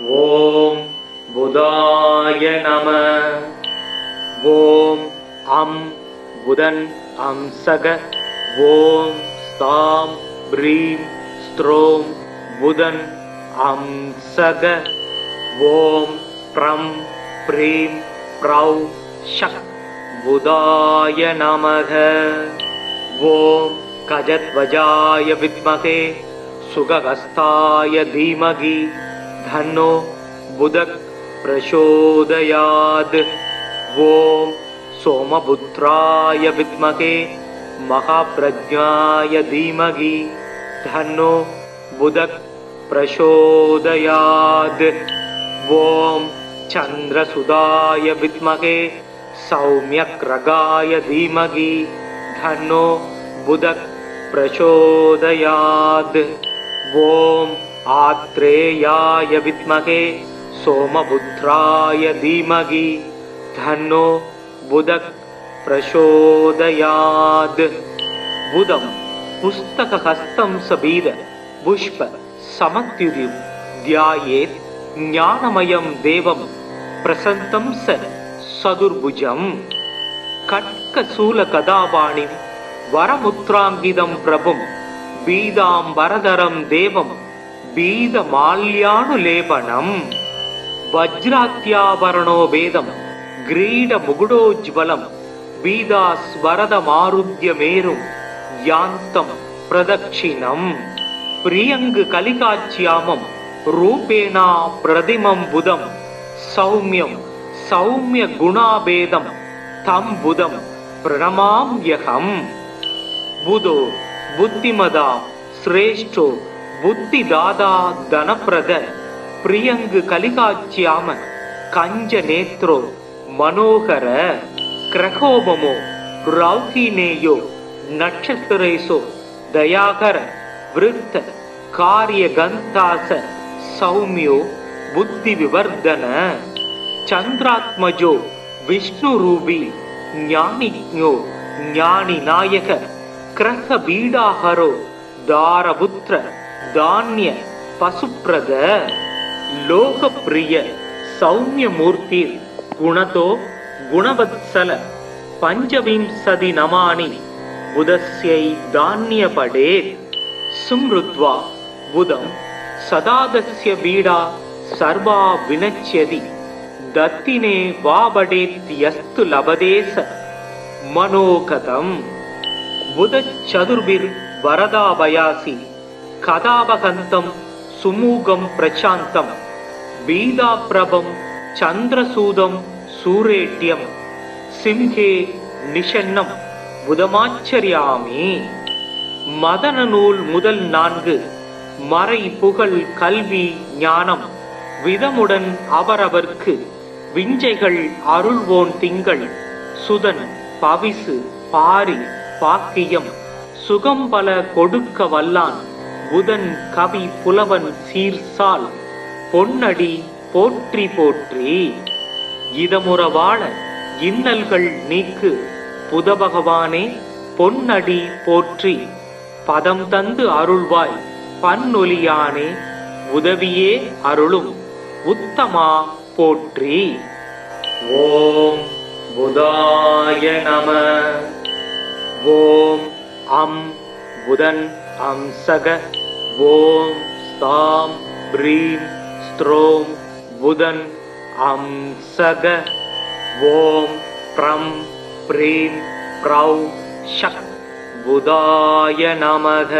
ஓம் புதாய நம. ஓம் அம் புதன் அம்சக. ஓம் ஸ்தாம் ப்ரீம் ஸ்த்ரோம் புதன் அம்சக. ஓம் ப்ரம் ப்ரீம் ப்ரௌ ஷக் புதாய நமக. ஓம் கஜத்வஜாய வித்மகே சுகஹஸ்தாய தீமகி தன்னோ புதக் பிரசோதயாத். ஓம் சோமபுத்ராய வித்மகே மகாப்ரஜ்ஞாய தீமகி தன்னோ புதக் பிரசோதயாத். ஓம் சந்திரசுதாய வித்மகே சௌம்யக்ரகாய தீமகி தன்னோ புதக் பிரசோதயாத். ஓம் ஆத்ரேயாய வித்மகே சோமபுத்ராய தீமகி தன்னோ புதக் பிரசோதயாத். புதம் புஸ்தகஹஸ்தம் சபீத புஷ்ப சமத்யுதிம் தியாயேத் ஞானமயம் தேவம் பிரசந்தம் சதுர்புஜம். கட்கசூல கதாபாணிம் வரமுத்ராங்கிதம் பிரபும் பீதாம்பரதரம் தேவம் பீதமால்யானுலேபனம். வஜ்ராத்யாபரணோ வேதம் கிரீட முகுடோஜ்வலம் பீதாஸ்வரதமாருத்ய மேரும் யாந்தம் பிரதக்ஷிணம். பிரியங்கு கலிகாச்சியாமம் ரூபேணா பிரதிமம் புதம் சௌமியம் சௌமிய குணாபேதம் தம் புதம் பிரணமாம்யகம். புதோ புத்திமதா சிரேஷ்டோ புத்திதாதா தனப்பிரத பிரியங்கு கலிகாச்சியாம கஞ்ச நேத்ரோ மனோகர கிரகோபமோ ரௌஹினேயோ நட்சத்திரேசோ தயாகர விருத்த காரிய கந்தாச சௌமியோ புத்தி விவர்தன. சந்திராத்மஜோ விஷ்ணு ரூபி ஞானிஜோ ஞானி நாயக கிரக பீடாஹரோ தாரபுத்திர தானிய பசுப்ரத. லோகப்பிரிய சௌமியமூர்த்தி குணதோ குணவத்சல பஞ்சவிம்சதி நமானி புதஸ்யை தானியபடே. சும்ருத்வா புதம் சதாதஸ்ய பீடா சர்வா வினச்யதி தத்தினே வாபடேத்யஸ்து லபதேச மனோகதம். புதச்சதுர்பிர் வரதாபயாசி கதாபகந்தம் சுமூகம் பிரசாந்தம் பீதாப்ரபம் சந்திரசூதம் சூரேட்யம் சிம்ஹே நிஷன்னம் புதமாச்சரியாமி. மதன நூல் முதல் 4 மறை புகழ் கல்வி ஞானம் விதமுடன் அவரவர்க்கு விஞ்சைகள் அருள்வோன் திங்கள் சுதன் பவிசு பாரி பாக்கியம் சுகம்பல கொடுக்க வல்லான் புதன் கவி புலவன் சீர்சால் பொன்னடி போற்றி போற்றி. இதமுறவாழ இன்னல்கள் நீக்கு புத பகவானே பொன்னடி போற்றி. பதம் தந்து அருள்வாய் பன்னொலியானே உதவியே அருளும் உத்தமா போற்றி. ஓம் புதாய நம. ஓம் அம் புதன் அம்சக. ஓம் ஸ்தாம் ப்ரீம் ஸ்த்ரோம் புதன் அம்சக. ஓம் ப்ரம் ப்ரீம் ப்ரௌ ஷக் புதாய நமக.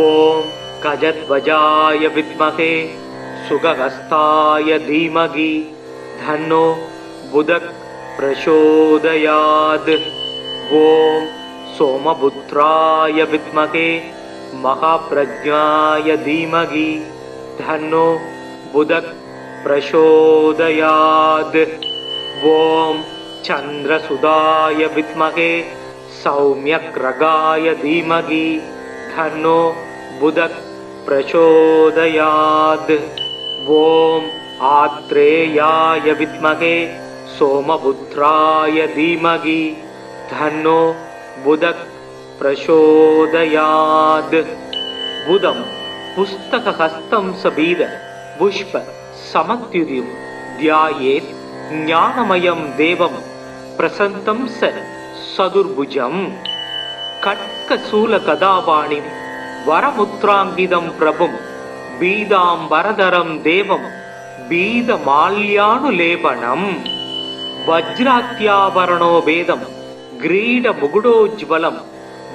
ஓம் கஜத்வஜாய வித்மகே சுகஹஸ்தாய தீமகி தன்னோ புதக் பிரசோதயாத். ஓம் சோமபுத்ராய வித்மகே மகாப்ரஜ்ஞாய தீமகி தன்னோ புதக் பிரசோதயாத். ஓம் சந்திரசுதாய வித்மகே சௌம்யக்ரகாய தீமகி தன்னோ புதக் பிரசோதயாத். ஓம் ஆத்ரேயாய வித்மகே சோமபுத்ராய தீமகி தன்னோ புதக் பிரசோதயாத். புதம் புஸ்தகஹஸ்தம் சபீத पुष्प समत्युदिं ध्यायेत् ज्ञानमयं देवं प्रसन्तं सदुर्भुजं खड्गशूलगदापाणिं वरमुद्राङ्गितं प्रभुं बीदाम्बरधरं देवं बीदमाल्यानुलेपनम् वज्रात्याभरणो वेदं ग्रीडमुकुटोज्ज्वलं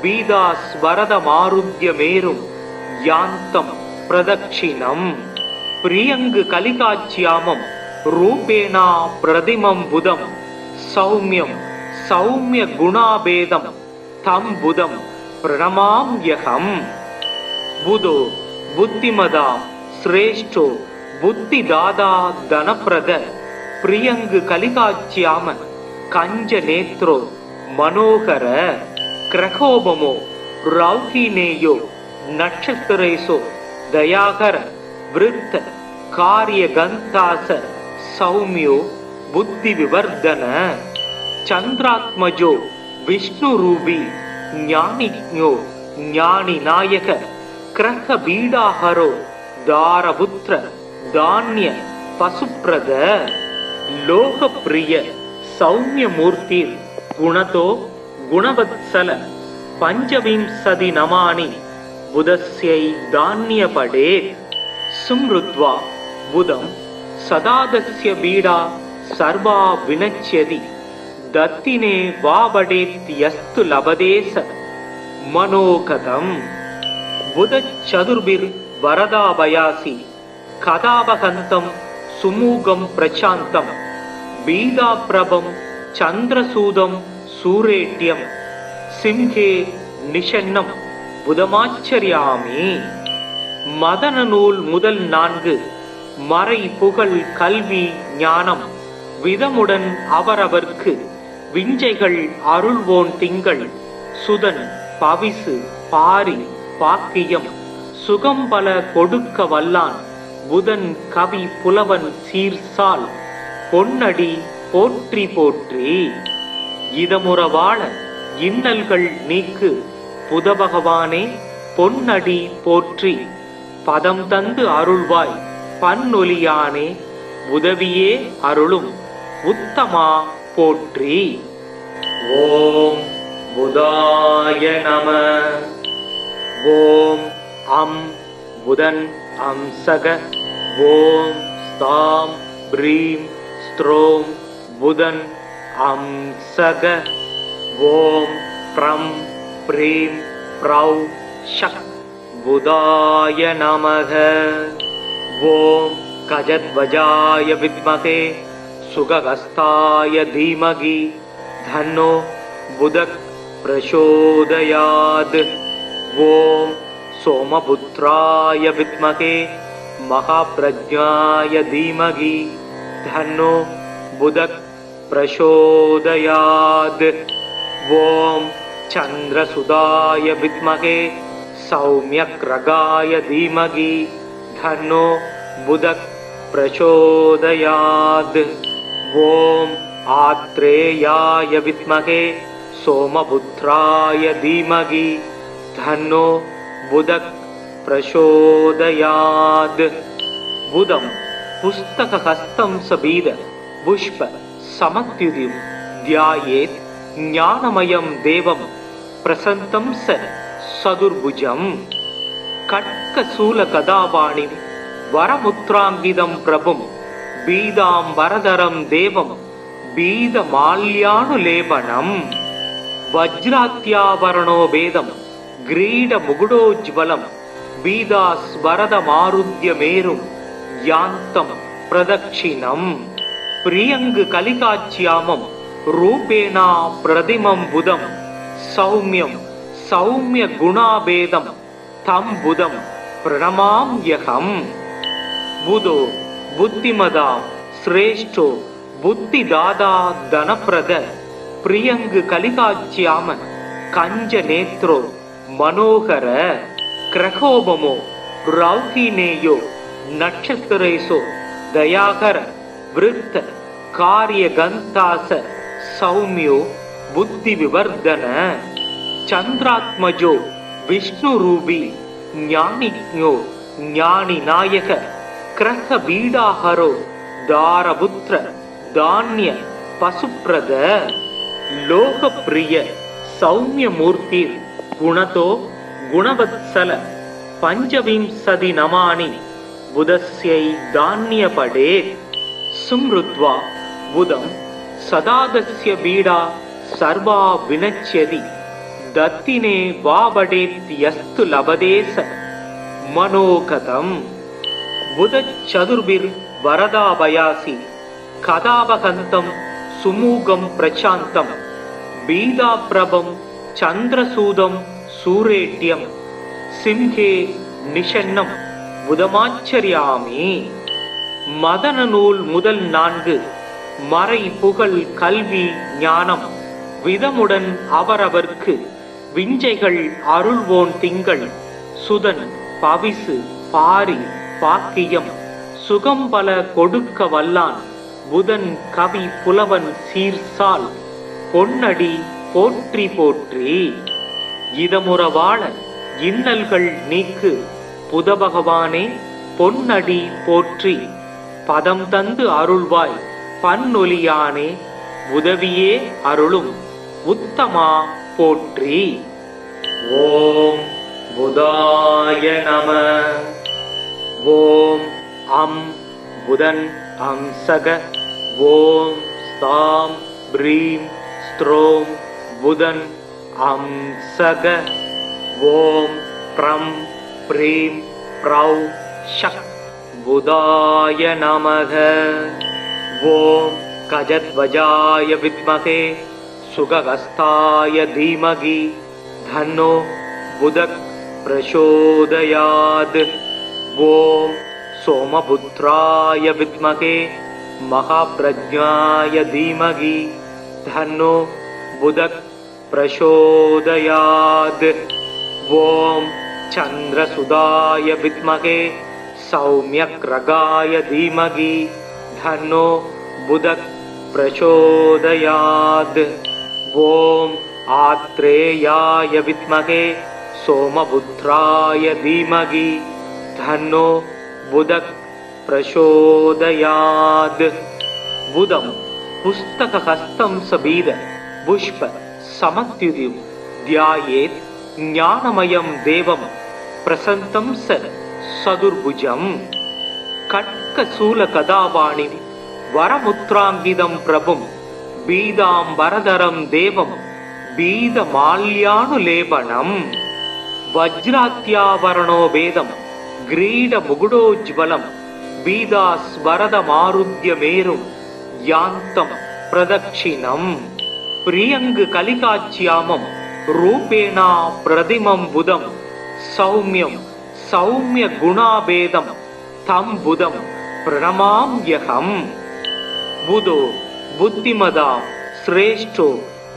बीदास्वरदमारुह्यमेरुं यान्तं प्रदक्षिणम् प्रियङ्ग कलिकाच्यामं रूपेणा प्रतिमं बुधं सौम्यं सौम्यगुणाभेदं तं बुधं प्रणमाम्यहम् बुधो बुद्धिमदा श्रेष्ठो बुद्धिदाता धनप्रद प्रियङ्ग कलिकाच्याम कञ्जनेत्रो मनोहर क्रकोपमो रौहिणेयो नक्षत्रेषु दयाकर वृत्त कार्यगन्तास सौम्यो बुद्धिविवर्धन चन्द्रात्मजो विष्णुरूपी ज्ञानिज्ञो ज्ञानिनायक क्रहबीडाहरो दारपुत्र धान्य पशुप्रद लोकप्रिय सौम्यमूर्ति गुणतो गुणवत्सल पंचविंशति नमानि बुधस्यै धान्यपडे सुमृत्वा बुधं सदादस्य बीडा सर्वा विनश्यति दत्तिने वाबडेत्यस्तु लभदेस मनोगतम् बुध चतुर्भिर् वरदाभयासि कदावहन्तं सुमुगं प्रशान्तं बीदाप्रभं चन्द्रसूदं सूरेट्यं सिंहे निषन्नं बुधमाचर्यामि मदन नूल முதல் 4 மறை புகழ் கல்வி ஞானம் விதமுடன் அவரவர்க்கு விஞ்சைகள் அருள்வோன் திங்கள் சுதன் பவிசு பாரி பாக்கியம் சுகம்பல கொடுக்க வல்லான் புதன் கவி புலவன் சீர்சால் பொன்னடி போற்றி போற்றி இதமுறவாழ இன்னல்கள் நீக்கு புத பகவானே பொன்னடி போற்றி பதம் தந்து அருள்வாய் பன்னொலியானே உதவியே அருளும் உத்தமா போற்றி. ஓம் புதாய நம. ஓம் அம் புதன் அம்சக. ஓம் ஸ்தாம் ப்ரீம் ஸ்த்ரோம் புதன் அம்சக. ஓம் ப்ரம் ப்ரீம் ப்ரௌ ஷக் புதாய நமக. ஓம் கஜத்வஜாய வித்மகே சுகஹஸ்தாய தீமகி தன்னோ புதக் பிரசோதயாத். ஓம் சோமபுத்ராய வித்மகே மகாப்ரஜ்ஞாய தீமகி தன்னோ புதக் பிரசோதயாத். ஓம் சந்திரசுதாய வித்மகே சௌம்யக்ரகாய தீமகி தன்னோ புதக் பிரசோதயாத். ஓம் ஆத்ரேயாய வித்மகே சோமபுத்ராய தீமகி தன்னோ புதக் பிரசோதயாத். புதம் புஸ்தகஹஸ்தம் சபீத புஷ்ப சமத்யுதிம் த்யாயேத் ஞானமயம் தேவம் பிரசந்தம் சதுர்புஜம். கட்கசூலகதாபாணிம் வரமுத்ராங்கிதம் பிரபும் பீதாம்பரதரம் தேவம் பீதமால்யானுலேபனம். வஜ்ராத்யாபரணோ வேதம் கிரீடமுகுடோஜ்வலம் பீதாஸ்வரதமாருத்யமேரும் யாந்தம் பிரதக்ஷிணம். பிரியங்கு கலிகாச்சியாமம் ரூபேணா பிரதிமம் புதம் சௌமியம் சௌமிய குணாபேதம் தம் புதம் பிரணமாம்யகம். புதோ புத்திமதா சிரேஷ்டோ புத்திதாதா தனப்பிரத பிரியங்கு கலிகாச்சியாம கஞ்ச நேத்ரோ மனோகர கிரகோபமோ ரௌஹிணேயோ நட்சத்திரேசோ தயாகர விருத்த காரியகந்தாச சௌமியோ புத்தி விவர்தன. சந்திராத்மஜோ விஷ்ணுரூபி ஞானிஜ்ஞோ ஞானிநாயக கிரக பீடாஹரோ தாரபுத்திர தானிய பசுப்ரத லோகப்பிரிய சௌமியமூர்த்திர் குணதோ குணவத்சல பஞ்சவிம்சதி நமானி புதஸ்யை தானியபடே சும்ருத்வா புதம் சதாதஸ்ய பீடா சர்வா வினச்யதி தத்தினே வாபடேத்யஸ்து லபதேச மனோகதம் புதச்சதுர்பிர் வரதாபயாசி கதாபகந்தம் சுமூகம் பிரசாந்தம் பீதாப்ரபம் சந்திரசூதம் சூரேட்யம் சிம்ஹே நிஷன்னம் புதமாச்சரியாமி. மதன நூல் முதல் 4 மறை புகழ் கல்வி ஞானம் விதமுடன் அவரவர்க்கு விஞ்சைகள் அருள்வோன் திங்கள் சுதன் பவிசு பாரி பாக்கியம் சுகம்பல கொடுக்க வல்லான் புதன் கவி புலவன் சீர்சால் பொன்னடி போற்றி போற்றி. இதமுறவாழ இன்னல்கள் நீக்கு புதபகவானே பொன்னடி போற்றி. பதம் தந்து அருள்வாய் பன்னொலியானே உதவியே அருளும் உத்தமா போற்றி. ஓம் புதாய நம. ஓம் அம் புதன் அம்சக. ஓம் ஸ்தாம் ப்ரீம் ஸ்த்ரோம் புதன் அம்சக. ஓம் ப்ரம் ப்ரீம் ப்ரௌ ஷக் புதாய நமக. ஓம் கஜத்வஜாய வித்மகே சுகஹஸ்தாய தீமகி தன்னோ புதக் பிரசோதயாத். ஓம் சோமபுத்ராய வித்மகே மகாப்ரஜ்ஞாய தீமகி தன்னோ புதக் பிரசோதயாத். ஓம் சந்திரசுதாய வித்மகே சௌமியக்ரகாய தீமகி தன்னோ புதக் பிரசோதயாத். ஓம் ஆத்ரேயாய வித்மகே சோமபுத்ராய தீமகி தன்னோ புதக் பிரசோதயாத். புதம் புஸ்தகஹஸ்தம் சபீத புஷ்ப சமத்யுதிம் தியாயேத் ஞானமயம் தேவம் பிரசந்தம் சதுர்புஜம். கட்கசூல கதாபாணிம் வரமுத்ராங்கிதம் பிரபும் பீதாம்பரதரம் தேவம் பீதமால்யானுலேபனம். வஜ்ராத்யாவரணோ வேதம் கிரீட முகுடோஜ்வலம் பீதாஸ்வரதமாருத்ய மேரும் யாந்தம் பிரதக்ஷிணம். பிரியங்கு கலிகாச்சியாமம் ரூபேணா பிரதிமம் புதம் சௌமியம் சௌமிய குணாபேதம் தம் புதம் பிரணமாம்யகம். புதோ புத்திமதா சிரேஷ்டோ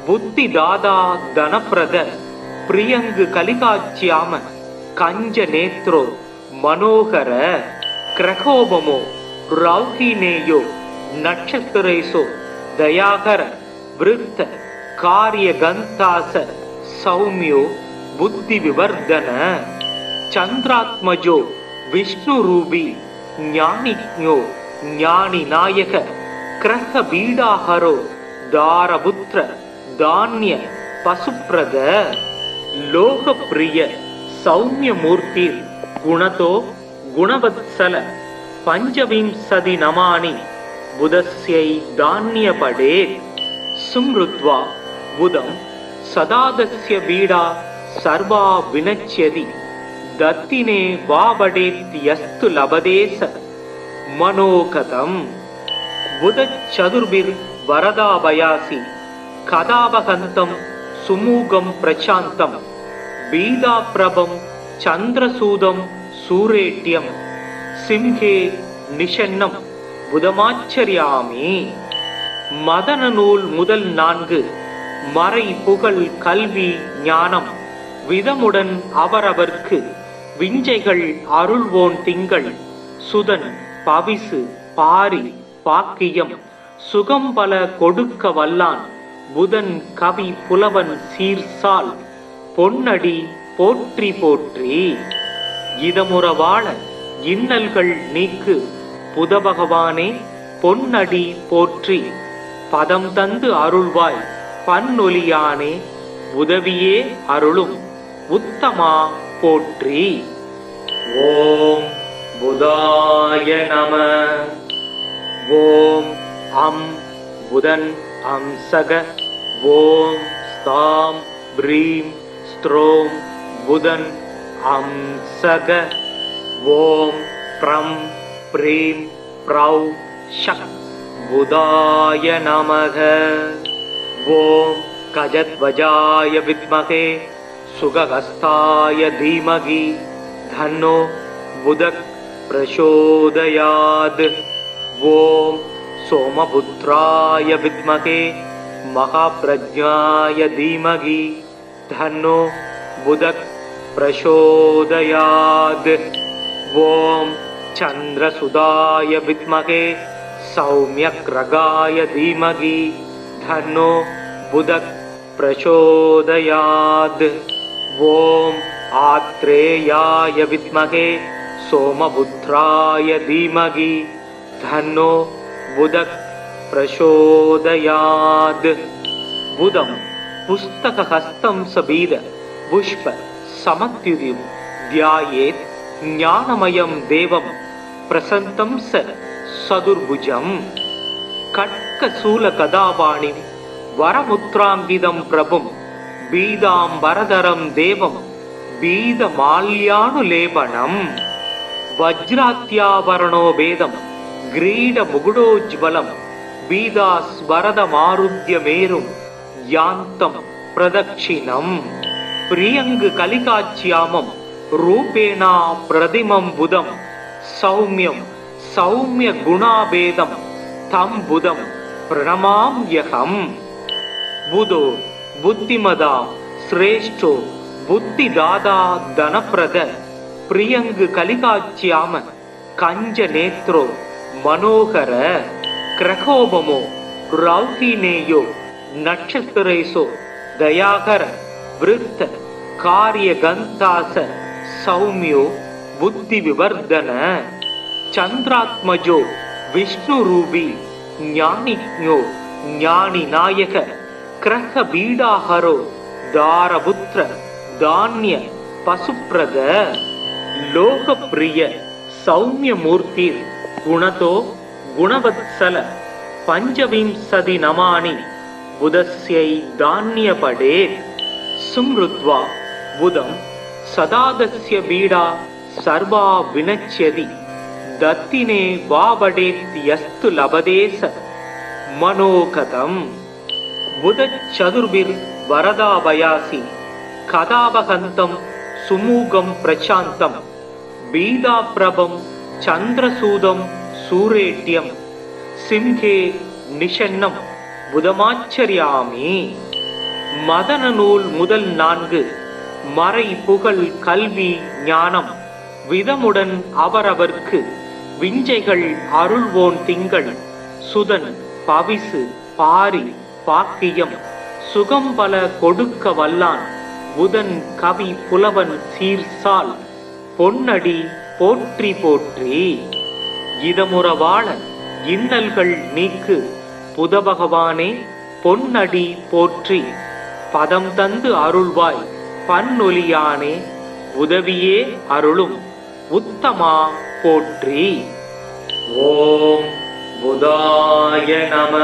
புத்திதாதா தனப்பிரத பிரியங்கு கலிகாச்சியாம கஞ்ச நேத்ரோ மனோகர கிரகோபமோ ரௌஹினேயோ நட்சத்திரேசோ தயாகர விருத்த காரிய கந்தாச சௌமியோ புத்தி விவர்தன. சந்திராத்மஜோ விஷ்ணு ரூபி ஞானிஜோ ஞானி நாயக கிரக பீடாஹரோ தாரபுத்திர தானிய பசுப்ரத லோகப்பிரிய சௌமியமூர்த்திர் குணதோ குணவத்சல பஞ்சவிம்சதி நமானி புதஸ்யை தானியபடே சும்ருத்வா புதம் சதாதஸ்ய பீடா சர்வா வினச்யதி தத்தினே வாபடேத்யஸ்து லபதேச மனோகதம். புதச்சதுர்பிர் வரதாபயாசி கதாபகந்தம் சுமூகம் பிரசாந்தம் பீதாப்ரபம் சந்திரசூதம் சூரேட்யம் சிம்ஹே நிஷன்னம் புதமாச்சரியாமி. மதன நூல் முதல் 4 மறை புகழ் கல்வி ஞானம் விதமுடன் அவரவர்க்கு விஞ்சைகள் அருள்வோன் திங்கள் சுதன் பவிசு பாரி பாக்கியம் சுகம்பல கொடுக்க வல்லான் புதன் கவி புலவன் சீர்சால் பொன்னடி போற்றி போற்றி. இதமுறவாழ இன்னல்கள் நீக்கு புதபகவானே பொன்னடி போற்றி. பதம் தந்து அருள்வாய் பன்னொலியானே உதவியே அருளும் உத்தமா போற்றி. ஓம் புதாய நம. ஓம் அம் புதன் அம்சக. ஓம் ஸ்தாம் ப்ரீம் ஸ்த்ரோம் புதன் அம்சக. ஓம் ப்ரம் ப்ரீம் ப்ரௌ ஷக் புதாய நமக. ஓம் கஜத்வஜாய வித்மகே சுகஹஸ்தாய தீமகி தன்னோ புதக் பிரசோதயாத். ஓம் சோமபுத்ராய வித்மகே மகாப்ரஜ்ஞாய தீமகி தன்னோ புதக் பிரசோதயாத். ஓம் சந்திரசுதாய வித்மகே சௌமியக்ரகாய தீமகி தன்னோ புதக் பிரசோதயாத். ஓம் ஆத்ரேயாய வித்மகே சோமபுத்ராய தீமகி தன்னோ புதக் பிரசோதயாத். புதம் புஸ்தகஹஸ்தம் சபீத புஷ்ப சமத்யுதிம் தியாயேத் ஞானமயம் தேவம் பிரசந்தம் சதுர்புஜம். கட்கசூல கதாபாணிம் வரமுத்ராங்கிதம் பிரபும் பீதாம்பரதரம் தேவம் பீதமால்யானுலேபனம். வஜ்ராத்யாவரணோ வேதம் கிரீட முகுடோஜ்வலம் பீதாஸ்வரதமாருத்யமேரும் யாந்தம் பிரதக்ஷிணம். பிரியங்கு கலிகாச்சியாமம் ரூபேணா பிரதிமம் புதம் சௌமியம் சௌமிய குணாபேதம் தம் புதம் பிரணமாம்யகம். புதோ புத்திமதா சிரேஷ்டோ புத்திதாதா தனப்பிரத பிரியங்கு கலிகாச்சியாம கஞ்ச நேத்ரோ மனோகர கிரகோபமோ ரௌஹினேயோ நட்சத்திரேசோ தயாகர விருத்த காரிய கந்தாச சௌமியோ புத்தி விவர்தன. சந்திராத்மஜோ விஷ்ணு ரூபி ஞானிக்ஞோ ஞானி நாயக கிரக பீடாஹரோ தாரபுத்திர தானிய பசுப்ரத. லோகப்பிரிய சௌமிய மூர்த்திர் குணதோ குணவத்சல பஞ்சவிம்சதி நமானி புதஸ்யை தானியபடே. சும்ருத்வா புதம் சதாதஸ்ய பீடா சர்வா வினச்யதி தத்தினே வாவடேத் யஸ்து லபதேச மனோகதம். புதச் சதுர்பிர் வரதாபயாசி கதாபகந்தம் சுமூகம் பிரசாந்தம் பீதாப்ரபம் சந்திரசூதம் சூரேட்யம் சிம்ஹே நிஷன்னம் புதமாச்சரியாமி. மதன நூல் முதல் 4 மறை புகழ் கல்வி ஞானம் விதமுடன் அவரவர்க்கு விஞ்சைகள் அருள்வோன் திங்கள் சுதன் பவிசு பாரி பாக்கியம் சுகம்பல கொடுக்க வல்லான் புதன் கவி புலவன் சீர்சால் பொன்னடி போற்றி போற்றி. இதமுறவாழ இன்னல்கள் நீக்கு புதபகவானே பொன்னடி போற்றி. பதம் தந்து அருள்வாய் பன்னொலியானே உதவியே அருளும் உத்தமா போற்றி. ஓம் புதாய நம.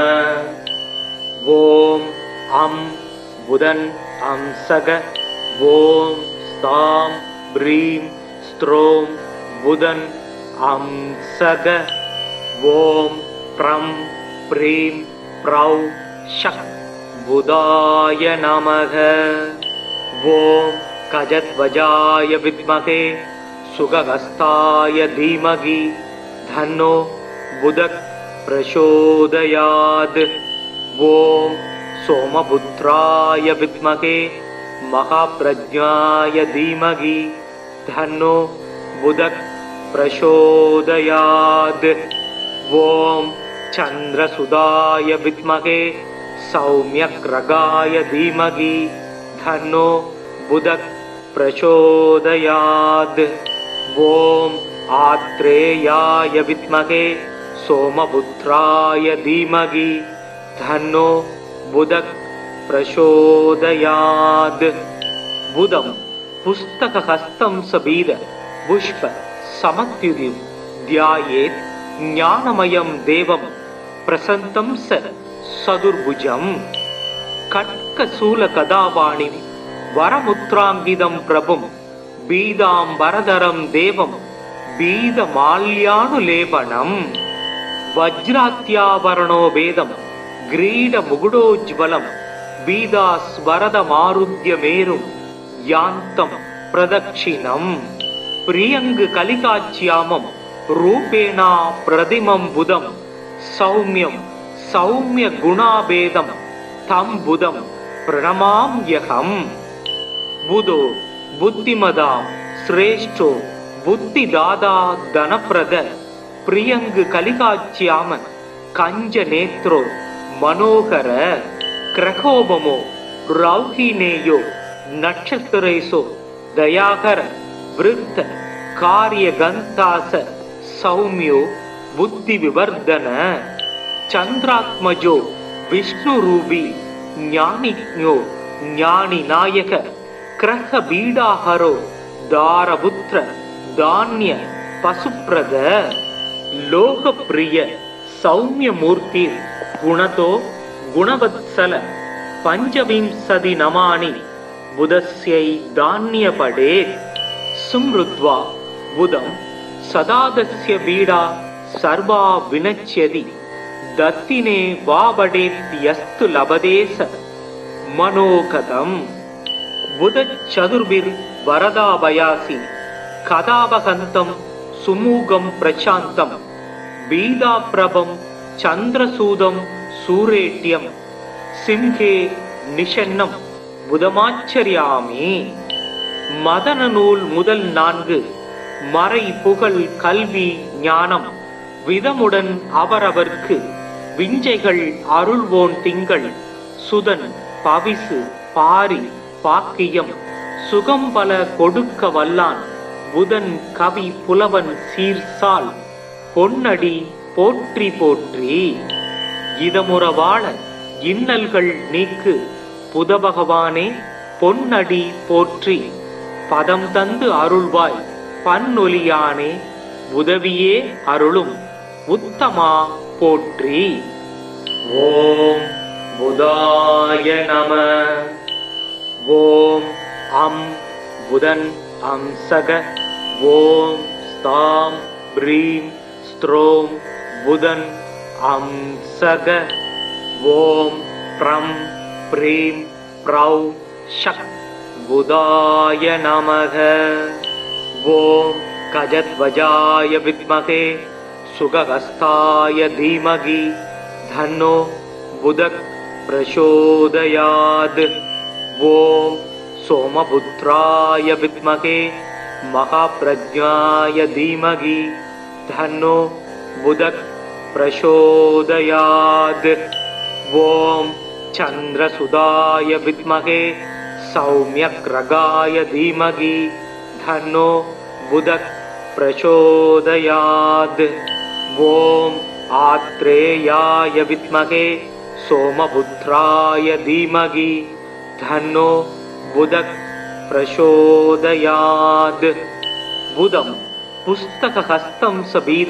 ஓம் அம் புதன் அம்சக. ஓம் ஸ்தாம் ப்ரீம் ஸ்த்ரோம் புதன் அம்சக. ஓம் ப்ரம் ப்ரீம் ப்ரௌ ஷக் புதாய நமக. ஓம் கஜத்வஜாய வித்மகே சுகஹஸ்தாய தீமகி தன்னோ புதக் பிரசோதயாத். ஓம் சோமபுத்ராய வித்மகே மகாப்ரஜ்ஞாய தீமகி தன்னோ புதக் பிரசோதயாத். ஓம் சந்திரசுதாய வித்மகே சௌமியக்ரகாய தீமகி தன்னோ புதக் பிரசோதயாத். ஓம் आत्रेयाय विद्महे सोमपुत्राय धीमहि तन्नो बुधः प्रचोदयात्. बुधं पुस्तकहस्तं सबीर पुष्प समत्युदिं ध्यायेत् ज्ञानमयं देवं प्रसन्तं स सदुर्भुजं. खड्गशूलगदापाणिं वरमुद्राङ्गितं प्रभुं बीदाम्बरधरं देवं बीदमाल्यानुलेपनं. वज्रात्यावरणो वेदं ग्रीडमुकुटोज्ज्वलं बीदास्वरदमारुह्यमेरुं यान्तं प्रदक्षिणं. प्रियङ्गकलिकाच्यामं रूपेणा प्रतिमं बुधं सौम्यं सौम्यगुणाभेदं तं बुधं प्रणमाम्यहं. बुधो बुद्धिमदां श्रेष्ठो बुद्धिदाता धनप्रद प्रियङ्गकलिकाच्याम कञ्जनेत्रो मनोहर. क्रकोपमो रौहिणेयो नक्षत्रेषु दयाकर वृत्त कार्यगन्तास सौम्यो बुद्धिविवर्धन. चन्द्रात्मजो विष्णुरूपी ज्ञानिज्ञो ज्ञानिनायक क्रहबीडाहरो दारपुत्र धान्य पशुप्रद. लोकप्रिय सौम्यमूर्ति गुणतो गुणवत्सल पंचविंशति नमानि बुधस्यै धान्यपडे. सुमृत्वा बुधं सदादस्य बीडा सर्वा विनश्यति दत्तिने वावडेत्यस्तु लभदेश मनोगतम्. बुध चतुर्भिर्वरदाभयासि कदावहन्तं सुमुगं प्रशान्तं बीदाप्रभं चन्द्रसूदं सूरेट्यं सिंहे निषन्नं बुधमाचर्यामि. மதன நூல் முதல் 4 மறை புகழ் கல்வி ஞானம் விதமுடன் அவரவர்க்கு விஞ்சைகள் அருள்வோன் திங்கள் சுதன் பவிசு பாரி பாக்கியம் சுகம் பல கொடுக்க வல்லான் புதன் கவி புலவன் சீர்சால் பொன்னடி போற்றி போற்றி. இதமுறவாழ இன்னல்கள் நீக்கு புத பகவானே பொன்னடி போற்றி. பதம் தந்து அருள்வாய் பன்னொலியானே உதவியே அருளும் உத்தமா போற்றி. ஓம் புதாய நம. ஓம் அம் புதன் அம்சக. ஓம் ஸ்தாம் ப்ரீம் ஸ்த்ரோம் புதன் அம்சக. ஓம் ப்ரம் ப்ரீம் ப்ரௌ ஷக் புதாய நமக. ஓம் கஜத்வஜாய வித்மகே சுகஹஸ்தாய தீமகி தன்னோ புதக் பிரசோதயாத். ஓம் सोमपुत्राय विद्महे महाप्रज्ञाय धीमहि तन्नो बुधः प्रचोदयात्. ओम चंद्रसुदाय विद्महे सौम्यग्रगाय धीमहि तन्नो बुधः प्रचोदयात्. ओम आत्रेयाय विद्महे सोमपुत्राय धीमहि तन्नो बुधः प्रचोदयात्. बुधं पुस्तकहस्तं सबीर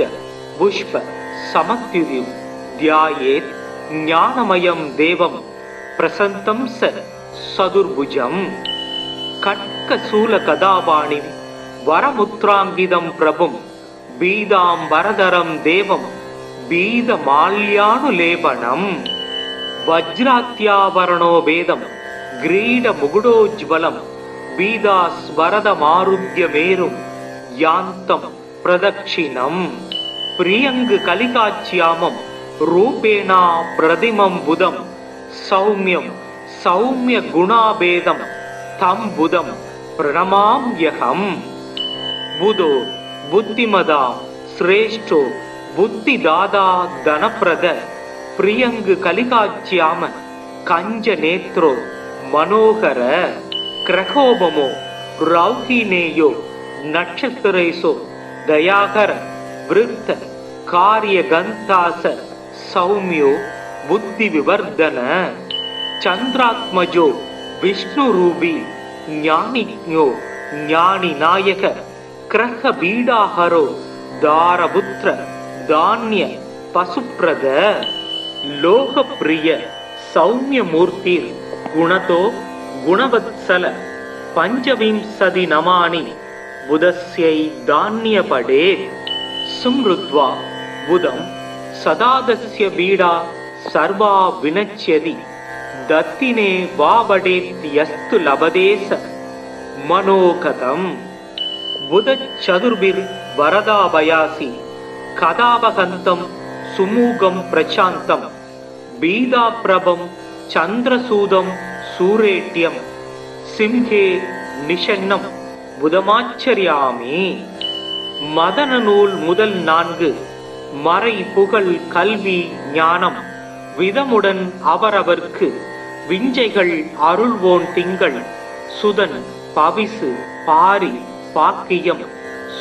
पुष्प समत्युदिं ध्यायेत् ज्ञानमयं देवं प्रसन्तं स सदुर्भुजं. खड्गशूलगदापाणिं वरमुद्राङ्गितं प्रभुं बीदाम्बरधरं देवं बीदमाल्यानुलेपनं. वज्रात्यावरणो वेदं ग्रीडमुकुटोज्ज्वलं बीदास्वरदमारुह्यमेरुं यान्तं प्रदक्षिणं. प्रियङ्गकलिकाच्यामं रूपेणा प्रतिमं बुधं सौम्यं सौम्यगुणाभेदं तं बुधं प्रणमाम्यहं. बुधो बुद्धिमदां श्रेष्ठो बुद्धिदाता धनप्रद प्रियङ्गकलिकाच्याम कञ्जनेत्रो मनोहर. क्रकोपमो रौहिणेयो नक्षत्रेषु தயாகர விருத்த காரிய கந்தாச சௌமியோ புத்தி விவர்தன சந்திராத்மஜோ விஷ்ணு ரூபி ஞானிக்ஞோ ஞானி நாயக கிரக பீடாஹரோ தாரபுத்திர தானிய பசுப்ரத லோகப்பிரிய சௌமியமூர்த்திர் குணதோ குணவத்சல பஞ்சவிம்சதி நமானி புதஸ்யை தானியபடே சும்ருத்வா புதம் சதாதஸ்ய பீடா சர்வா வினச்யதி தத்தினே வாபடேத்யஸ்து லபதேச மனோகதம் புதச்சதுர்பிர் வரதாபயாசி கதாபகந்தம் சுமூகம் பிரசாந்தம் பீதாப்ரபம் சந்திரசூதம் சூரேட்யம் சிம்ஹே நிஷன்னம் புதமாச்சரியாமி. மதன நூல் முதல் 4 மறை புகழ் கல்வி ஞானம் விதமுடன் அவரவர்க்கு விஞ்சைகள் அருள்வோன் திங்கள் சுதன் பவிசு பாரி பாக்கியம்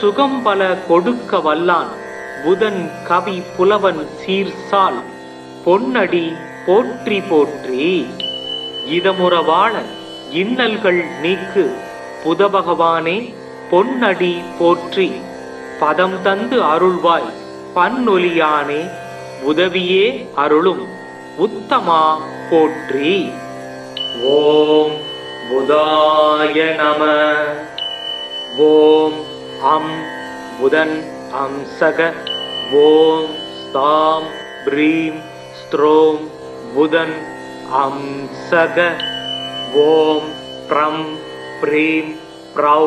சுகம்பல கொடுக்க வல்லான் புதன் கவி புலவன் சீர்சால் பொன்னடி போற்றி போற்றி. இதமுறவாழ இன்னல்கள் நீக்கு புதபகவானே பொன்னடி போற்றி பதம் தந்து அருள்வாய் பன்னொலியானே உதவியே அருளும் உத்தமா போற்றி. ஓம் புதாய நம. ஓம் அம் புதன் அம்சக. ஓம் ஸ்தாம் ப்ரீம் ஸ்த்ரோம் புதன் அம்சக. ஓம் ப்ரம் ப்ரீம் ப்ரௌ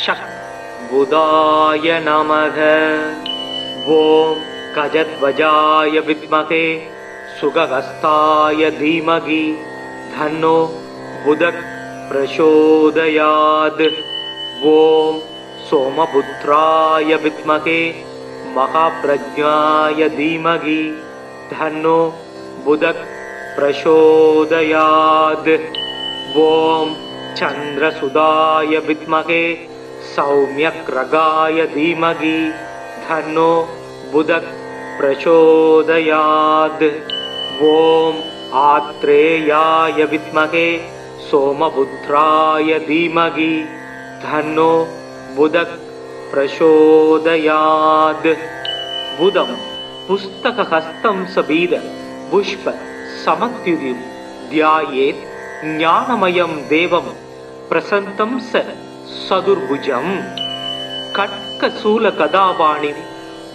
ஷக் புதாய நமக. ஓம் கஜத்வஜாய வித்மகே சுகஹஸ்தாய தீமகி தன்னோ புதக் பிரசோதயாத். ஓம் சோமபுத்ராய வித்மகே மகாப்ரஜ்ஞாய தீமகி தன்னோ புதக் பிரசோதயாத். ஓம் சந்திரசுதாய வித்மகே சௌமியக்ரகாய தீமகி தன்னோ புதக் பிரசோதயாத். ஓம் ஆத்ரேயாய வித்மகே சோமபுத்ராய தீமகி தன்னோ புதக் பிரசோதயாத். புதம் புஸ்தகஹஸ்தம் சபீத புஷ்ப சமத்யுதிம் தியாயேத் ஞானமயம் தேவம் பிரசந்தம் ச சதுர்புஜம். கட்கசூல கதாபாணிம்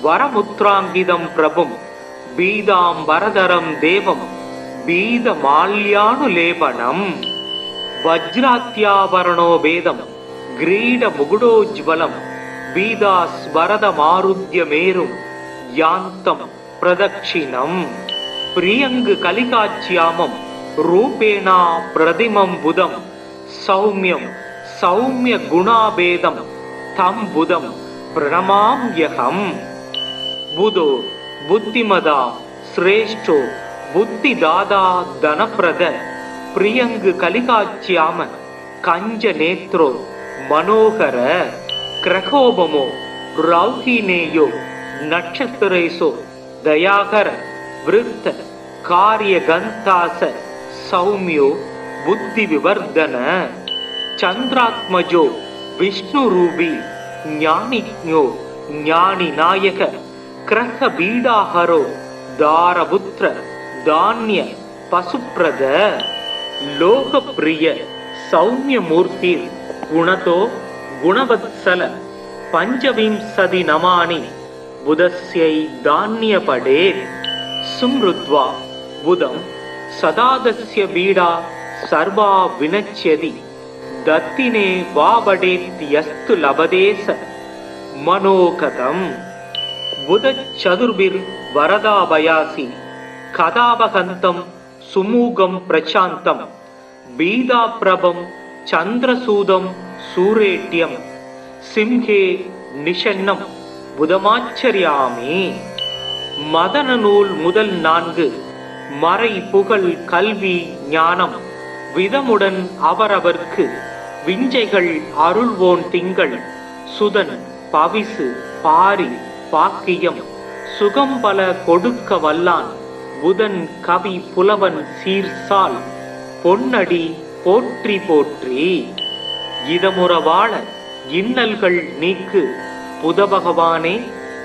வரமுத்ராங்கிதம் பிரபும் பீதாம் வரதரம் தேவம் பீதமால்யானுலேபனம். வஜ்ராத்யாபரணோ வேதம் கிரீட முகுடோஜ்வலம் பீதாஸ்வரதமாருத்ய மேரும் யாந்தம் பிரதக்ஷிணம். பிரியங்கு கலிகாச்சியாமம் ரூபேணா பிரதிமம் புதம் சௌமியம் சௌமிய குணாபேதம் தம் புதம் பிரணமாம்யகம். புதோ புத்திமதா சிரேஷ்டோ புத்திதாதா தனப்பிரத பிரியங்கு கலிகாச்சியாம கஞ்ச நேத்ரோ மனோகர கிரகோபமோ ரௌஹினேயோ நட்சத்திரேசோ தயாகர விருத்த காரிய கந்தாச சௌமியோ புத்தி விவர்தன சந்திராத்மஜோ விஷ்ணு ரூபி ஞானிக்ஞோ ஞானி நாயக கிரக பீடாஹரோ தாரபுத்திர தானிய பசுப்ரத லோகப்பிரிய சௌமியமூர்த்தி குணதோ குணவத்சல பஞ்சவிம்சதி நமானி புதஸ்யை தானியபடே. சும்ருத்வா புதம் சதாதஸ்ய பீடா சர்வா வினச்யதி தத்தினே வாபடேத்யஸ்து லபதேச மனோகதம். புதச்சதுர்பிர் வரதாபயாசி கதாபகந்தம் சுமூகம் பிரசாந்தம் பீதாப்ரபம் சந்திரசூதம் சூரேட்யம் சிம்ஹே நிஷன்னம் புதமாச்சரியாமி. மதன நூல் முதல் 4 மறை புகழ் கல்வி ஞானம் விதமுடன் அவரவர்க்கு விஞ்சைகள் அருள்வோன் திங்கள் சுதன் பவிசு பாரி பாக்கியம் சுகம் பல கொடுக்க வல்லான் புதன் கவி புலவன் சீர்சால் பொன்னடி போற்றி போற்றி. இதமுற வாழ இன்னல்கள் நீக்கு புதபகவானே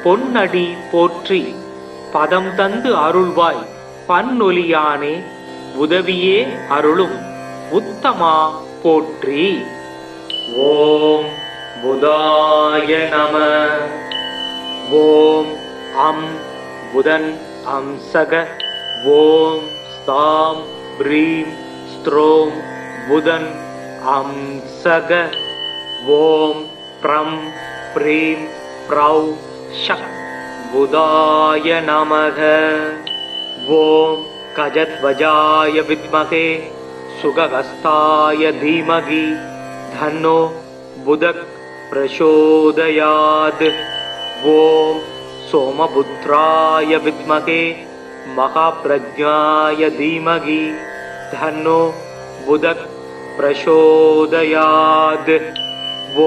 பொன்னடி போற்றி. பதம் தந்து அருள்வாய் பன்னொலியானே உதவியே அருளும் உத்தமா போற்றி. ஓம் புதாய நம. ஓம் அம் புதன் அம்சக. ஓம் ஸ்தாம் ப்ரீம் ஸ்த்ரோம் புதன் அம்சக. ஓம் ப்ரம் ப்ரீம் ப்ரௌ ஷக் புதாய நமக. ஓம் கஜத்வஜாய வித்மகே சுகஹஸ்தாய தீமகி தன்னோ புதக் பிரசோதயாத். ஓம் சோமபுத்ராய வித்மகே மகாப்ரஜ்ஞாய தீமகி தன்னோ புதக் பிரசோதயாத்.